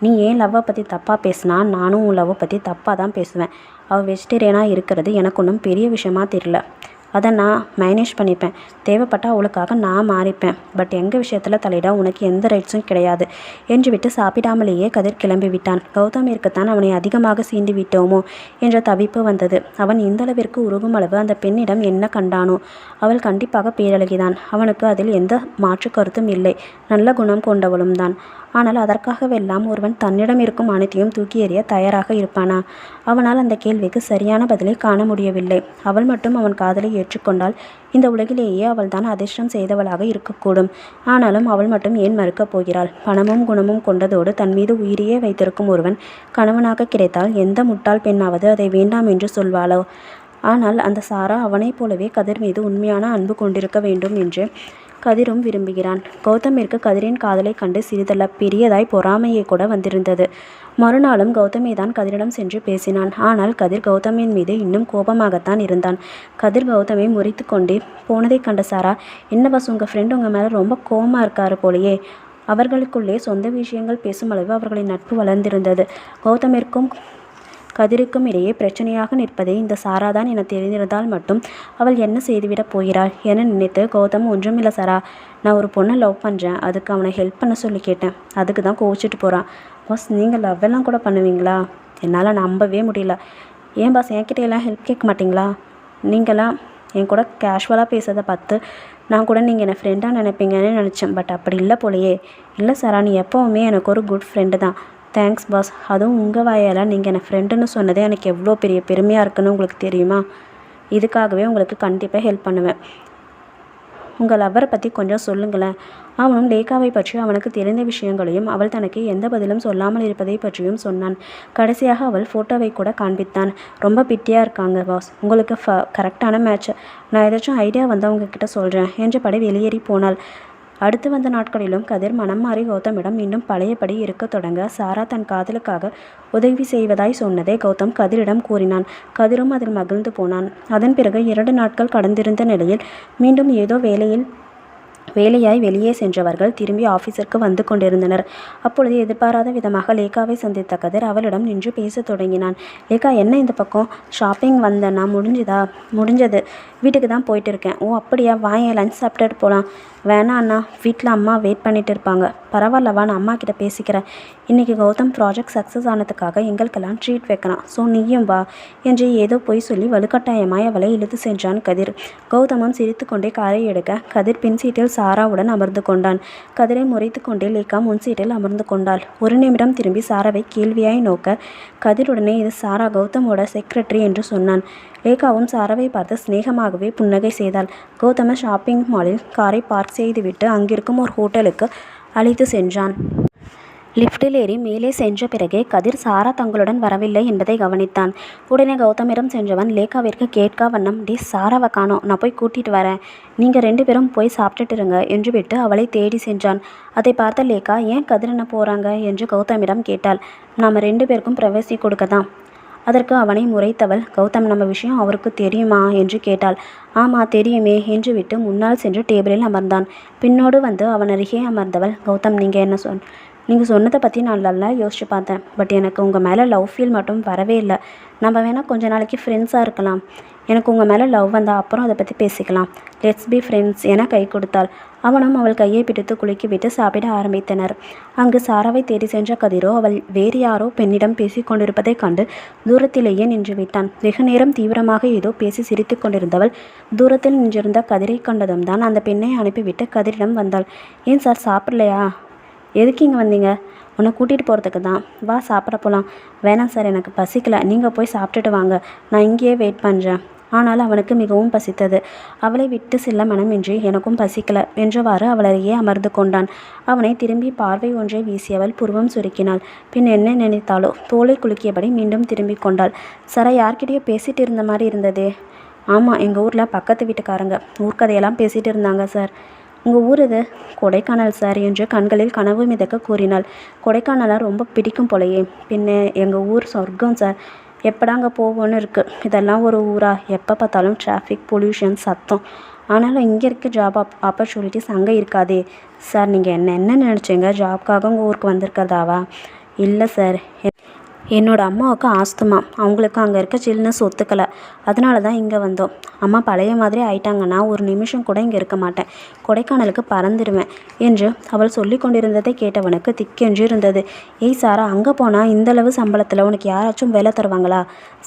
நீ ஏன் லவ்வை பற்றி தப்பாக பேசினா நானும் உன் லவ்வை பற்றி தப்பாக தான் பேசுவேன். அவள் வெஜிடேரியனாக இருக்கிறது எனக்கு ஒன்றும் பெரிய விஷயமா தெரியல. அதை நான் மேனேஜ் பண்ணிப்பேன். தேவைப்பட்டால் அவளுக்காக நான் மாறிப்பேன். பட் எங்கள் விஷயத்தில் தலையிட உனக்கு எந்த ரைட்ஸும் கிடையாது என்று விட்டு சாப்பிடாமலேயே கதிர் கிளம்பி விட்டான். கௌதமிற்குத்தான் அவனை அதிகமாக சீண்டி விட்டோமோ என்ற தவிப்பு வந்தது. அவன் இந்தளவிற்கு உருகும் அளவு அந்த பெண்ணிடம் என்ன கண்டானோ? அவள் கண்டிப்பாக பேரழகிதான். அவனுக்கு அதில் எந்த மாற்று கருத்தும் இல்லை. நல்ல குணம் கொண்டவளும் தான். ஆனால் அதற்காகவெல்லாம் ஒருவன் தன்னிடம் இருக்கும் அனைத்தையும் தூக்கி எறிய தயாராக இருப்பானா? அவனால் அந்த கேள்விக்கு சரியான பதிலை காண முடியவில்லை. அவள் மட்டும் அவன் காதலை ஏற்றுக்கொண்டால் இந்த உலகிலேயே அவள் தான் அதிர்ஷ்டம் செய்தவளாக இருக்கக்கூடும். ஆனாலும் அவள் மட்டும் ஏன் மறுக்கப் போகிறாள்? பணமும் குணமும் கொண்டதோடு தன் மீது உயிரையே வைத்திருக்கும் ஒருவன் கணவனாக கிடைத்தால் எந்த முட்டாள் பெண்ணாவது அதை வேண்டாம் என்று சொல்வாளோ? ஆனால் அந்த சாரா அவனைப் போலவே கதிர் மீது உண்மையான அன்பு கொண்டிருக்க வேண்டும் என்று கதிரும் விரும்புகிறான். கௌதமிற்கு கதிரின் காதலை கண்டு சிறிதல்ல பெரியதாய் பொறாமையே கூட வந்திருந்தது. மறுநாளும் கௌதமி தான் கதிரிடம் சென்று பேசினான். ஆனால் கதிர் கௌதமியின் மீது இன்னும் கோபமாகத்தான் இருந்தான். கதிர் கௌதமை முறித்து கொண்டே போனதை கண்ட சாரா, என்ன பஸ், உங்கள் ஃப்ரெண்டு உங்கள் மேலே ரொம்ப கோபமாக இருக்காரு போலையே. அவர்களுக்குள்ளே சொந்த விஷயங்கள் பேசும் அளவு அவர்களின் நட்பு வளர்ந்திருந்தது. கௌதமிற்கும் கதிருக்கும் இடையே பிரச்சனையாக நிற்பதே இந்த சாராதான் என தெரிந்திருந்தால் மட்டும் அவள் என்ன செய்துவிடப் போகிறாள் என நினைத்து கௌதம், ஒன்றுமில்லை சாரா, நான் ஒரு பொண்ணை லவ் பண்ணுறேன், அதுக்கு அவனை ஹெல்ப் பண்ண சொல்லி கேட்டேன். அதுக்கு தான் கோவிச்சிட்டு போகிறான். பாஸ், நீங்கள் லவ் எல்லாம் கூட பண்ணுவீங்களா? என்னால் நம்பவே முடியல. ஏன் பாஸ், என்கிட்ட எல்லாம் ஹெல்ப் கேட்க மாட்டிங்களா? நீங்களாம் என் கூட கேஷுவலாக பேசுறதை பார்த்து நான் கூட நீங்கள் என்னை ஃப்ரெண்டாக நினைப்பீங்கன்னு நினச்சேன். பட் அப்படி இல்லை போலையே. இல்லை சாரா, நீ எப்போவுமே எனக்கு ஒரு குட் ஃப்ரெண்டு தான். Thanks pass. அதுவும் உங்கள் வாயால் நீங்கள் என்னை ஃப்ரெண்டுன்னு சொன்னதே எனக்கு எவ்வளோ பெரிய பெருமையாக இருக்குன்னு உங்களுக்கு தெரியுமா? இதுக்காகவே உங்களுக்கு கண்டிப்பாக ஹெல்ப் பண்ணுவேன். உங்கள் லவ்வரை பற்றி கொஞ்சம் சொல்லுங்களேன். அவனும் லேக்காவை பற்றி அவனுக்கு தெரிந்த விஷயங்களையும் அவள் தனக்கு எந்த பதிலும் சொல்லாமல் இருப்பதை பற்றியும் சொன்னான். கடைசியாக அவள் ஃபோட்டோவை கூட காண்பித்தான். ரொம்ப பிட்டியாக இருக்காங்க பாஸ், உங்களுக்கு கரெக்டான மேட்ச். நான் ஏதாச்சும் ஐடியா வந்தால் உங்ககிட்ட சொல்கிறேன் என்றபடி வெளியேறி போனாள். அடுத்து வந்த நாட்களிலும் கதிர் மனம் மாறி கௌதமிடம் மீண்டும் பழையபடி இருக்க தொடங்க சாரா தன் காதலுக்காக உதவி செய்வதாய் சொன்னதை கௌதம் கதிரிடம் கூறினான். கதிரும் அதில் மகிழ்ந்து போனான். அதன் பிறகு 2 நாட்கள் கடந்திருந்த நிலையில் மீண்டும் ஏதோ வேலையாய் வெளியே சென்றவர்கள் திரும்பி ஆஃபீஸிற்கு வந்து கொண்டிருந்தனர். அப்பொழுது எதிர்பாராத விதமாக லேக்காவை சந்தித்த கதிர் அவளிடம் நின்று பேச தொடங்கினான். லேக்கா, என்ன இந்த பக்கம்? ஷாப்பிங் வந்தேன்னா முடிஞ்சது. வீட்டுக்கு தான் போயிட்டு இருக்கேன். ஓ அப்படியா, வாங்க லஞ்ச் சாப்பிட்டுட்டு போகலாம். வேணாம் அண்ணா, வீட்டில் அம்மா வெயிட் பண்ணிட்டு இருப்பாங்க. பரவாயில்லவா, நான் அம்மா கிட்ட பேசிக்கிறேன். இன்றைக்கி கௌதம் ப்ராஜெக்ட் சக்ஸஸ் ஆனதுக்காக எங்களுக்கெல்லாம் ட்ரீட் வைக்கலாம். ஸோ நீயும் வா என்று ஏதோ போய் சொல்லி வலுக்கட்டாயமாய் அவளை இழுத்து சென்றான் கதிர். கௌதமும் சிரித்து கொண்டே காரை எடுக்க கதிர் பின் சீட்டில் சாராவுடன் அமர்ந்து கொண்டான். கதிரை முறைத்து கொண்டே லேக்கா முன் சீட்டில் அமர்ந்து கொண்டாள். ஒரு நிமிடம் திரும்பி சாராவை கேள்வியாய் நோக்க கதிருடனே இது சாரா, கௌதமோட செக்ரட்டரி என்று சொன்னான். லேக்காவும் சாராவை பார்த்து சிநேகமாகவே புன்னகை செய்தாள். கௌதம ஷாப்பிங் மாலில் காரை பார்க் செய்துவிட்டு அங்கிருக்கும் ஒரு ஹோட்டலுக்கு அழைத்து சென்றான். லிஃப்டில் ஏறி மேலே சென்ற பிறகே கதிர் சாரா தங்களுடன் வரவில்லை என்பதை கவனித்தான். உடனே கௌதமிடம் சென்றவன் லேகாவிற்கு கேட்கா வண்ணம், டே சாராவை காணோம், நான் போய் கூட்டிட்டு வரேன், நீங்கள் 2 பேரும் போய் சாப்பிட்டுட்டு இருங்க என்று விட்டு அவளை தேடி சென்றான். அதை பார்த்த லேகா, ஏன் கதிர் என்ன போகிறாங்க என்று கௌதமிடம் கேட்டாள். நாம் 2 பேருக்கும் பிரைவசி கொடுக்க தான். அதற்கு அவனை முறைத்தவள், கௌதம், நம்ம விஷயம் அவருக்கு தெரியுமா என்று கேட்டாள். ஆமாம் தெரியுமே என்று விட்டு முன்னால் சென்று டேபிளில் அமர்ந்தான். பின்னோடு வந்து அவன் அருகே அமர்ந்தவள், கௌதம், நீங்கள் சொன்னதை பற்றி நான் நல்லா யோசிச்சு பார்த்தேன். பட் எனக்கு உங்கள் மேலே லவ் ஃபீல் மட்டும் வரவே இல்லை. நம்ம வேணால் கொஞ்ச நாளைக்கு ஃப்ரெண்ட்ஸாக இருக்கலாம். எனக்கு உங்கள் மேலே லவ் வந்தால் அப்புறம் அதை பற்றி பேசிக்கலாம். லெட்ஸ் பி ஃப்ரெண்ட்ஸ் என கை கொடுத்தாள். அவனும் அவள் கையை பிடித்து குலுக்கி விட்டு சாப்பிட ஆரம்பித்தனர். அங்கு சாராவை தேடி சென்ற கதிரோ அவள் வேறு யாரோ பெண்ணிடம் பேசி கொண்டிருப்பதைக் கண்டு தூரத்திலேயே நின்று விட்டான். வெகு நேரம் தீவிரமாக ஏதோ பேசி சிரித்து கொண்டிருந்தவள் தூரத்தில் நின்றிருந்த கதிரை கண்டதும் தான் அந்த பெண்ணை அனுப்பிவிட்டு கதிரிடம் வந்தாள். ஏன் சார் சாப்பிடலையா? எதுக்கு இங்கே வந்தீங்க? உன்னை கூட்டிகிட்டு போகிறதுக்கு தான். வா சாப்பிட போகலாம். வேணாம் சார், எனக்கு பசிக்கலை, நீங்கள் போய் சாப்பிட்டுட்டு வாங்க, நான் இங்கேயே வெயிட் பண்ணுறேன். ஆனால் அவனுக்கு மிகவும் பசித்தது. அவளை விட்டு செல்ல மனமின்றி எனக்கும் பசிக்கலை என்றவாறு அவளையே அமர்ந்து கொண்டான். அவனை திரும்பி பார்வை ஒன்றை வீசியவள் புருவம் சுருக்கினாள். பின் என்ன நினைத்தாளோ தோலை குலுக்கியபடி மீண்டும் திரும்பி கொண்டாள். சாரா யார்கிட்டயோ பேசிகிட்டு இருந்த மாதிரி இருந்ததே. ஆமாம், எங்கள் ஊரில் பக்கத்து வீட்டுக்காரங்க ஊர்க்கதையெல்லாம் பேசிகிட்டு இருந்தாங்க சார். உங்கள் ஊர் இது? கொடைக்கானல் சார் என்று கண்களில் கனவு மிதக்க கூறினாள். கொடைக்கானலாக ரொம்ப பிடிக்கும் போலையே. பின்ன எங்கள் ஊர் சொர்க்கம் சார். எப்படா அங்கே போவோன்னு இருக்குது. இதெல்லாம் ஒரு ஊரா? எப்போ பார்த்தாலும் டிராஃபிக், பொல்யூஷன், சத்தம். ஆனாலும் இங்கே இருக்க ஜாப் ஆப்பர்ச்சுனிட்டிஸ் அங்கே இருக்காதே சார். நீங்கள் என்ன நினச்சிங்க? ஜாப்காக உங்கள் ஊருக்கு வந்திருக்கிறதாவா? இல்லை சார், என்னோடய அம்மாவுக்கு ஆஸ்துமா. அவங்களுக்கு அங்கே இருக்க சில்னஸ் ஒத்துக்கலை. அதனால தான் இங்கே வந்தோம். அம்மா பழைய மாதிரி ஆயிட்டாங்கன்னா ஒரு நிமிஷம் கூட இங்கே இருக்க மாட்டேன். கொடைக்கானலுக்கு பறந்துடுவேன் என்று அவள் சொல்லி கொண்டிருந்ததை கேட்டவனுக்கு திக்கென்று இருந்தது. ஏய் சாரா, அங்கே போனால் இந்தளவு சம்பளத்தில் உனக்கு யாராச்சும் வேலை தருவாங்களா?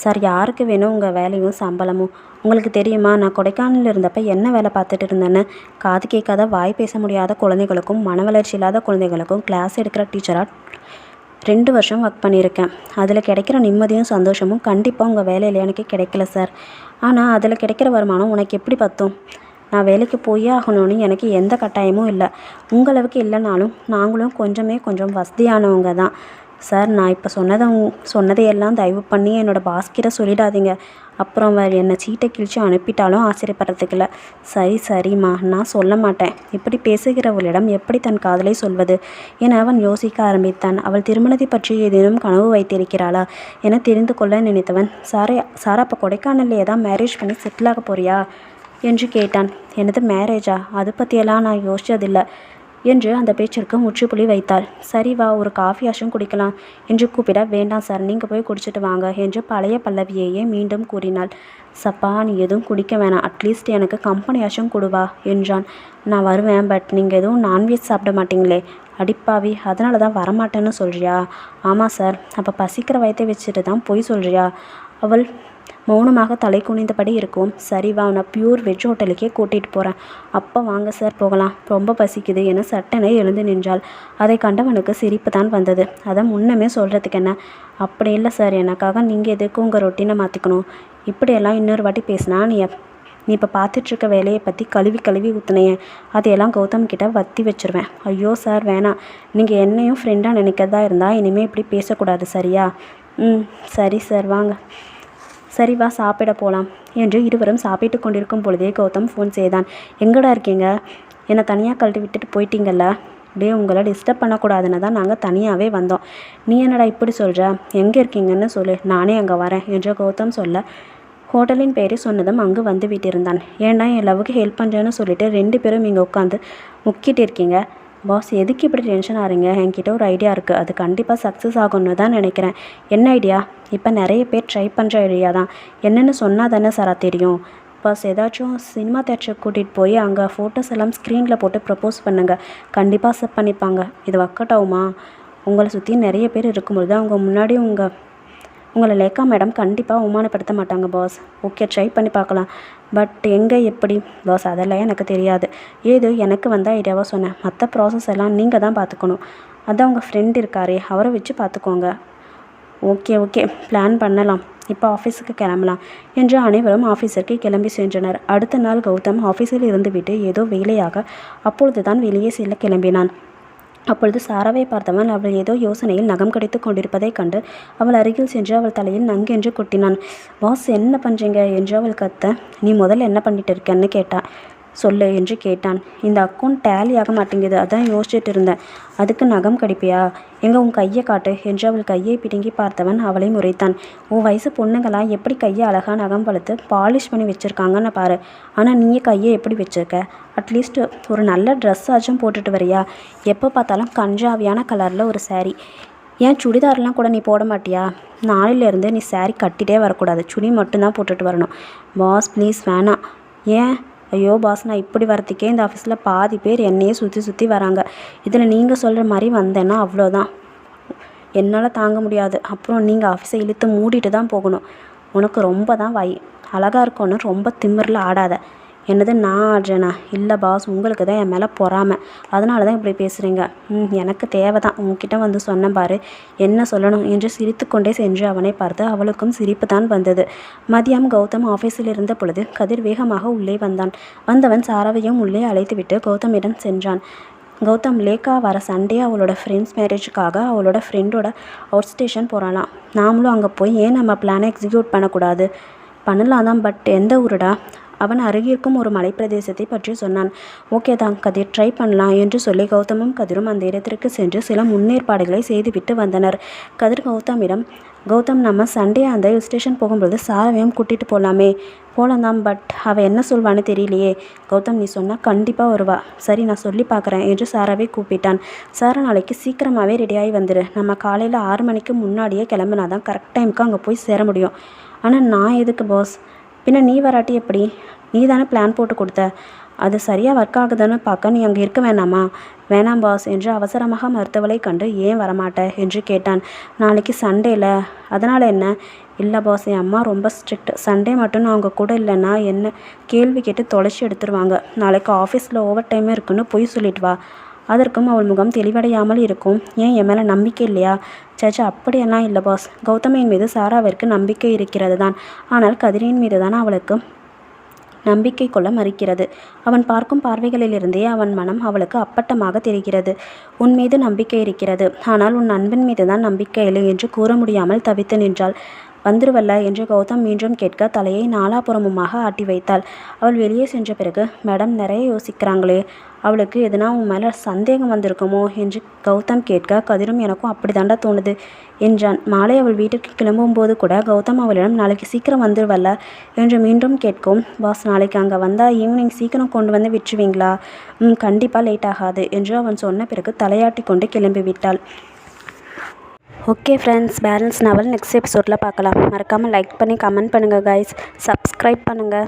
சார், யாருக்கு வேணும் உங்கள் வேலையும் சம்பளமும்? உங்களுக்கு தெரியுமா, நான் கொடைக்கானலில் இருந்தப்போ என்ன வேலை பார்த்துட்டு இருந்தேன்னு? காது கேட்காத, வாய் பேச முடியாத குழந்தைகளுக்கும் மன வளர்ச்சி இல்லாத குழந்தைகளுக்கும் கிளாஸ் எடுக்கிற டீச்சராக 2 வருஷம் ஒர்க் பண்ணியிருக்கேன். அதில் கிடைக்கிற நிம்மதியும் சந்தோஷமும் கண்டிப்பாக உங்கள் வேலையில் எனக்கு கிடைக்கல சார். ஆனால் அதில் கிடைக்கிற வருமானம் உனக்கு எப்படி பத்தும்? நான் வேலைக்கு போயே ஆகணும்னு எனக்கு எந்த கட்டாயமும் இல்லை. உங்களவுக்கு இல்லைனாலும் நாங்களும் கொஞ்சம் வசதியானவங்க தான் சார். நான் இப்போ சொன்னதையெல்லாம் தயவு பண்ணி என்னோடய பாஸ்கிட்ட சொல்லிடாதீங்க. அப்புறம் வேறு என்னை சீட்டை கிழிச்சு அனுப்பிட்டாலும் ஆச்சரியப்படுறதுக்கு இல்லை. சரிம்மா, நான் சொல்ல மாட்டேன். இப்படி பேசுகிறவளிடம் எப்படி தன் காதலை சொல்வது என அவன் யோசிக்க ஆரம்பித்தான். அவள் திருமணத்தை பற்றி ஏதேனும் கனவு வைத்திருக்கிறாளா என தெரிந்து கொள்ள நினைத்தவன், சாரா இப்போ கொடைக்கானல்லையே தான் மேரேஜ் பண்ணி செட்டில் ஆக போறியா என்று கேட்டான். எனது மேரேஜா? அதை பற்றியெல்லாம் நான் யோசிச்சதில்லை என்று அந்த பேச்சிற்கு முற்றுப்புள்ளி வைத்தாள். சரி வா, ஒரு காஃபியாச்சும் குடிக்கலாம் என்று கூப்பிட, வேண்டாம் சார், நீங்கள் போய் குடிச்சிட்டு வாங்க என்று பழைய பல்லவியையே மீண்டும் கூறினாள். சப்பா, நீ எதுவும் குடிக்க வேணாம், அட்லீஸ்ட் எனக்கு கம்பெனியாச்சும் கொடுவா என்றான். நான் வருவேன், பட் நீங்கள் எதுவும் நான்வெஜ் சாப்பிட மாட்டீங்களே? அடிப்பாவி, அதனால தான் வரமாட்டேன்னு சொல்கிறியா? ஆமாம் சார். அப்போ பசிக்கிற வயத்தை வச்சுட்டு தான் பொய் சொல்கிறியா? அவள் மௌனமாக தலை குனிந்தபடி இருக்கும். சரி வா, நான் பியூர் வெஜ் ஹோட்டலுக்கே கூட்டிகிட்டு போகிறேன். அப்போ வாங்க சார் போகலாம், ரொம்ப பசிக்குது என சட்டனை எழுந்து நின்றாள். அதை கண்டவனுக்கு சிரிப்பு தான் வந்தது. அதை முன்னமே சொல்கிறதுக்கு என்ன? அப்படி இல்லை சார், எனக்காக நீங்கள் எதுக்கு உங்கள் ரொட்டீனை மாற்றிக்கணும்? இப்படியெல்லாம் இன்னொரு வாட்டி பேசினா நீ இப்போ பார்த்துட்ருக்க வேலையை பற்றி கழுவி ஊற்றுனையே, அதையெல்லாம் கௌதம் கிட்ட வத்தி வச்சுருவேன். ஐயோ சார், வேணாம். நீங்கள் என்னையும் ஃப்ரெண்டாக நினைக்கிறதா இருந்தால் இனிமேல் இப்படி பேசக்கூடாது, சரியா? சரி சார், வாங்க. சரி வா, சாப்பிட போகலாம் என்று இருவரும் சாப்பிட்டு கொண்டிருக்கும் பொழுதே கௌதம் ஃபோன் செய்தான். எங்கடா இருக்கீங்க? என்னை தனியாக கழட்டி விட்டுட்டு போயிட்டீங்கல்ல? டே, உங்களை டிஸ்டர்ப் பண்ணக்கூடாதுன்னு தான் நாங்கள் தனியாகவே வந்தோம். நீ என்னடா இப்படி சொல்கிற? எங்கே இருக்கீங்கன்னு சொல்லு, நானே அங்கே வரேன் என்று கௌதம் சொல்ல, ஹோட்டலின் பெயரை சொன்னதும் அங்கு வந்து விட்டிருந்தான். ஏன்டா என் லவ்வுக்கு ஹெல்ப் பண்ணுறேன்னு சொல்லிட்டு 2 பேரும் இங்கே உட்காந்து முக்கிட்டு இருக்கீங்க? பாஸ், எதுக்கு இப்படி டென்ஷன் ஆகிறீங்க? என்கிட்ட ஒரு ஐடியா இருக்குது, அது கண்டிப்பாக சக்ஸஸ் ஆகும்னு தான் நினைக்கிறேன். என்ன ஐடியா? இப்போ நிறைய பேர் ட்ரை பண்ணுற ஐடியா தான். என்னென்னு சொன்னால் தானே சாரா தெரியும். பாஸ், ஏதாச்சும் சினிமா தேட்டருக்கு கூட்டிகிட்டு போய் அங்கே ஃபோட்டோஸ் எல்லாம் ஸ்க்ரீனில் போட்டு ப்ரப்போஸ் பண்ணுங்கள், கண்டிப்பாக அக்செப்ட் பண்ணிப்பாங்க. இது ஒர்க் அவுட் ஆகுமா? உங்களை சுற்றி நிறைய பேர் இருக்கும்பொழுது அவங்க முன்னாடி உங்களை லேக்கா மேடம் கண்டிப்பாக அவமானப்படுத்த மாட்டாங்க பாஸ். ஓகே, ட்ரை பண்ணி பார்க்கலாம். பட் எங்கே, எப்படி? பாஸ், அதெல்லாம் எனக்கு தெரியாது. ஏதோ எனக்கு வந்த ஐடியாவாக சொன்னேன். மற்ற ப்ராசஸ் எல்லாம் நீங்கள் தான் பார்த்துக்கணும். அதான் உங்கள் ஃப்ரெண்ட் இருக்காரே, அவரை வச்சு பார்த்துக்கோங்க. ஓகே, பிளான் பண்ணலாம். இப்போ ஆஃபீஸுக்கு கிளம்பலாம் என்று அனைவரும் ஆஃபீஸருக்கு கிளம்பி சென்றனர். அடுத்த நாள் கௌதம் ஆஃபீஸில் இருந்துவிட்டு ஏதோ வேலையாக அப்பொழுது தான் வெளியே செல்ல கிளம்பினான். அப்பொழுது சாராவை பார்த்தவன் அவள் ஏதோ யோசனையில் நகம் கடித்து கொண்டிருப்பதைக் கண்டு அவள் அருகில் சென்று அவள் தலையில் நங்கென்று கொட்டினான். பாஸ் என்ன பண்ணுறீங்க என்று அவள் கத்த. நீ முதல்ல என்ன பண்ணிட்டு இருக்கன்னு கேட்டா. சொல்லு என்று கேட்டான். இந்த அக்கௌண்ட் டேலி ஆக மாட்டேங்குது, அதான் யோசிச்சுட்டு இருந்தேன். அதுக்கு நகம் கடிப்பியா? எங்க உன் கையை காட்டு என்று அவள் கையை பிடுங்கி பார்த்தவன் அவளை முறைத்தான். உன் வயசு பொண்ணுங்களா எப்படி கையை அழகாக நகம் வளர்த்து பாலிஷ் பண்ணி வச்சுருக்காங்கன்னு பாரு. ஆனால் நீயே கையை எப்படி வச்சுருக்க? அட்லீஸ்ட் ஒரு நல்ல ட்ரெஸ் ஆச்சும் போட்டுட்டு வரியா? எப்போ பார்த்தாலும் கஞ்சாவியான கலரில் ஒரு saree. ஏன் சுடிதார்லாம் கூட நீ போட மாட்டியா? நாளையிலேருந்து நீ saree கட்டிகிட்டே வரக்கூடாது, சுடி மட்டும்தான் போட்டுட்டு வரணும். பாஸ் ப்ளீஸ் வேணாம். ஏன்? ஐயோ பாஸ், நான் இப்படி வரத்துக்கே இந்த ஆஃபீஸில் பாதி பேர் என்னையே சுற்றி சுற்றி வராங்க. இதில் நீங்கள் சொல்கிற மாதிரி வந்தேன்னா அவ்வளோதான், என்னால் தாங்க முடியாது. அப்புறம் நீங்கள் ஆஃபீஸை இழுத்து மூடிட்டு தான் போகணும். உனக்கு ரொம்ப தான் அழகாக இருக்கோன்னு ரொம்ப திமிரில் ஆடாத. என்னது நான் ஆடுறேனா? இல்லை பாஸ், உங்களுக்கு தான் என் மேலே பொறாமை, அதனால தான் இப்படி பேசுகிறீங்க. எனக்கு தேவை தான், உங்ககிட்ட வந்து சொன்னேன் பாரு, என்ன சொல்லணும் என்று சிரித்து கொண்டே சென்று அவனை பார்த்து அவளுக்கும் சிரிப்பு தான் வந்தது. மதியம் கௌதம் ஆஃபீஸில் இருந்த பொழுது கதிர் வேகமாக உள்ளே வந்தான். வந்தவன் சாராவையும் உள்ளே அழைத்துவிட்டு கௌதமிடம் சென்றான். கௌதம் லேக்கா வர சண்டே அவளோட ஃப்ரெண்ட்ஸ் மேரேஜுக்காக அவளோட ஃப்ரெண்டோட அவுட் ஸ்டேஷன் போகிறாளாம். நாமளும் அங்கே போய் ஏன் நம்ம பிளானை எக்ஸிக்யூட் பண்ணக்கூடாது? பண்ணலாம் தான், பட் எந்த ஊருடா? அவன் அருகிருக்கும் ஒரு மலைப்பிரதேசத்தை பற்றி சொன்னான். ஓகே தான் கதிர், ட்ரை பண்ணலாம் என்று சொல்லி கௌதமும் கதிரும் அந்த இடத்திற்கு சென்று சில முன்னேற்பாடுகளை செய்துவிட்டு வந்தனர். கதிர் கௌதமிடம், கௌதம் நம்ம சண்டே அந்த ஹில் ஸ்டேஷன் போகும்போது சாராவையும் கூட்டிகிட்டு போகலாம் தான், பட் அவள் என்ன சொல்வான்னு தெரியலையே. கௌதம் நீ சொன்னால் கண்டிப்பாக வருவா. சரி நான் சொல்லி பார்க்குறேன் என்று சாராவை கூப்பிட்டான். சாரா நாளைக்கு சீக்கிரமாகவே ரெடியாகி வந்துடு. நம்ம காலையில் 6 மணிக்கு முன்னாடியே கிளம்புனா தான் கரெக்ட் டைமுக்கு அங்கே போய் சேர முடியும். ஆனால் நான் எதுக்கு பாஸ்? பின்ன நீ வராட்டி எப்படி? நீ தானே பிளான் போட்டு கொடுத்த. அது சரியாக ஒர்க் ஆகுதுன்னு பார்க்க நீ அங்கே இருக்க வேணாமா? வேணாம் பாஸ் என்று அவசரமாக மறுத்தவளை கண்டு ஏன் வரமாட்ட என்று கேட்டான். நாளைக்கு சண்டேல, அதனால் என்ன? இல்லை பாஸ், என் அம்மா ரொம்ப ஸ்ட்ரிக்ட். சண்டே மட்டும் நான் அவங்க கூட இல்லைன்னா என்ன கேள்வி கேட்டு தொலைச்சி எடுத்துருவாங்க. நாளைக்கு ஆஃபீஸில் ஓவர் டைம் இருக்குன்னு பொய் சொல்லிட்டு வா. அதற்கும் அவள் முகம் தெளிவடையாமல் இருக்கும். ஏன் என் மேலே நம்பிக்கை இல்லையா? சேச்சா அப்படியெல்லாம் இல்லை பாஸ். கௌதமியின் மீது சாராவிற்கு நம்பிக்கை இருக்கிறது தான், ஆனால் கதிரின் மீது தான் அவளுக்கு நம்பிக்கை கொள்ள மறுக்கிறது. அவன் பார்க்கும் பார்வைகளிலிருந்தே அவன் மனம் அவளுக்கு அப்பட்டமாக தெரிகிறது. உன் மீது நம்பிக்கை இருக்கிறது, ஆனால் உன் நண்பன் மீது தான் நம்பிக்கை இல்லை என்று கூற முடியாமல் தவித்து நின்றாள். வந்துருவல்ல என்று கௌதம் மீண்டும் கேட்க தலையை நாலாபுறமுமாக ஆட்டி வைத்தாள். அவள் வெளியே சென்ற பிறகு, மேடம் நிறைய யோசிக்கிறாங்களே, அவளுக்கு எதுனா உன் மேலே சந்தேகம் வந்திருக்குமோ என்று கௌதம் கேட்க, கதிரும் எனக்கும் அப்படி தாண்டா தோணுது என்றான். மாலை அவள் வீட்டிற்கு கிளம்பும்போது கூட கௌதம் அவளிடம் நாளைக்கு சீக்கிரம் வந்துருவல்ல என்று மீண்டும் கேட்கும். பாஸ் நாளைக்கு அங்கே வந்தால் ஈவினிங் சீக்கிரம் கொண்டு வந்து விட்டுருவீங்களா? கண்டிப்பாக லேட் ஆகாது என்று அவன் சொன்ன பிறகு தலையாட்டி கொண்டு கிளம்பிவிட்டாள். ஓகே ஃப்ரெண்ட்ஸ், பேலன்ஸ் நாவல் நெக்ஸ்ட் எபிசோடில் பார்க்கலாம். மறக்காமல் லைக் பண்ணி கமெண்ட் பண்ணுங்கள் கைஸ், சப்ஸ்கிரைப் பண்ணுங்கள்.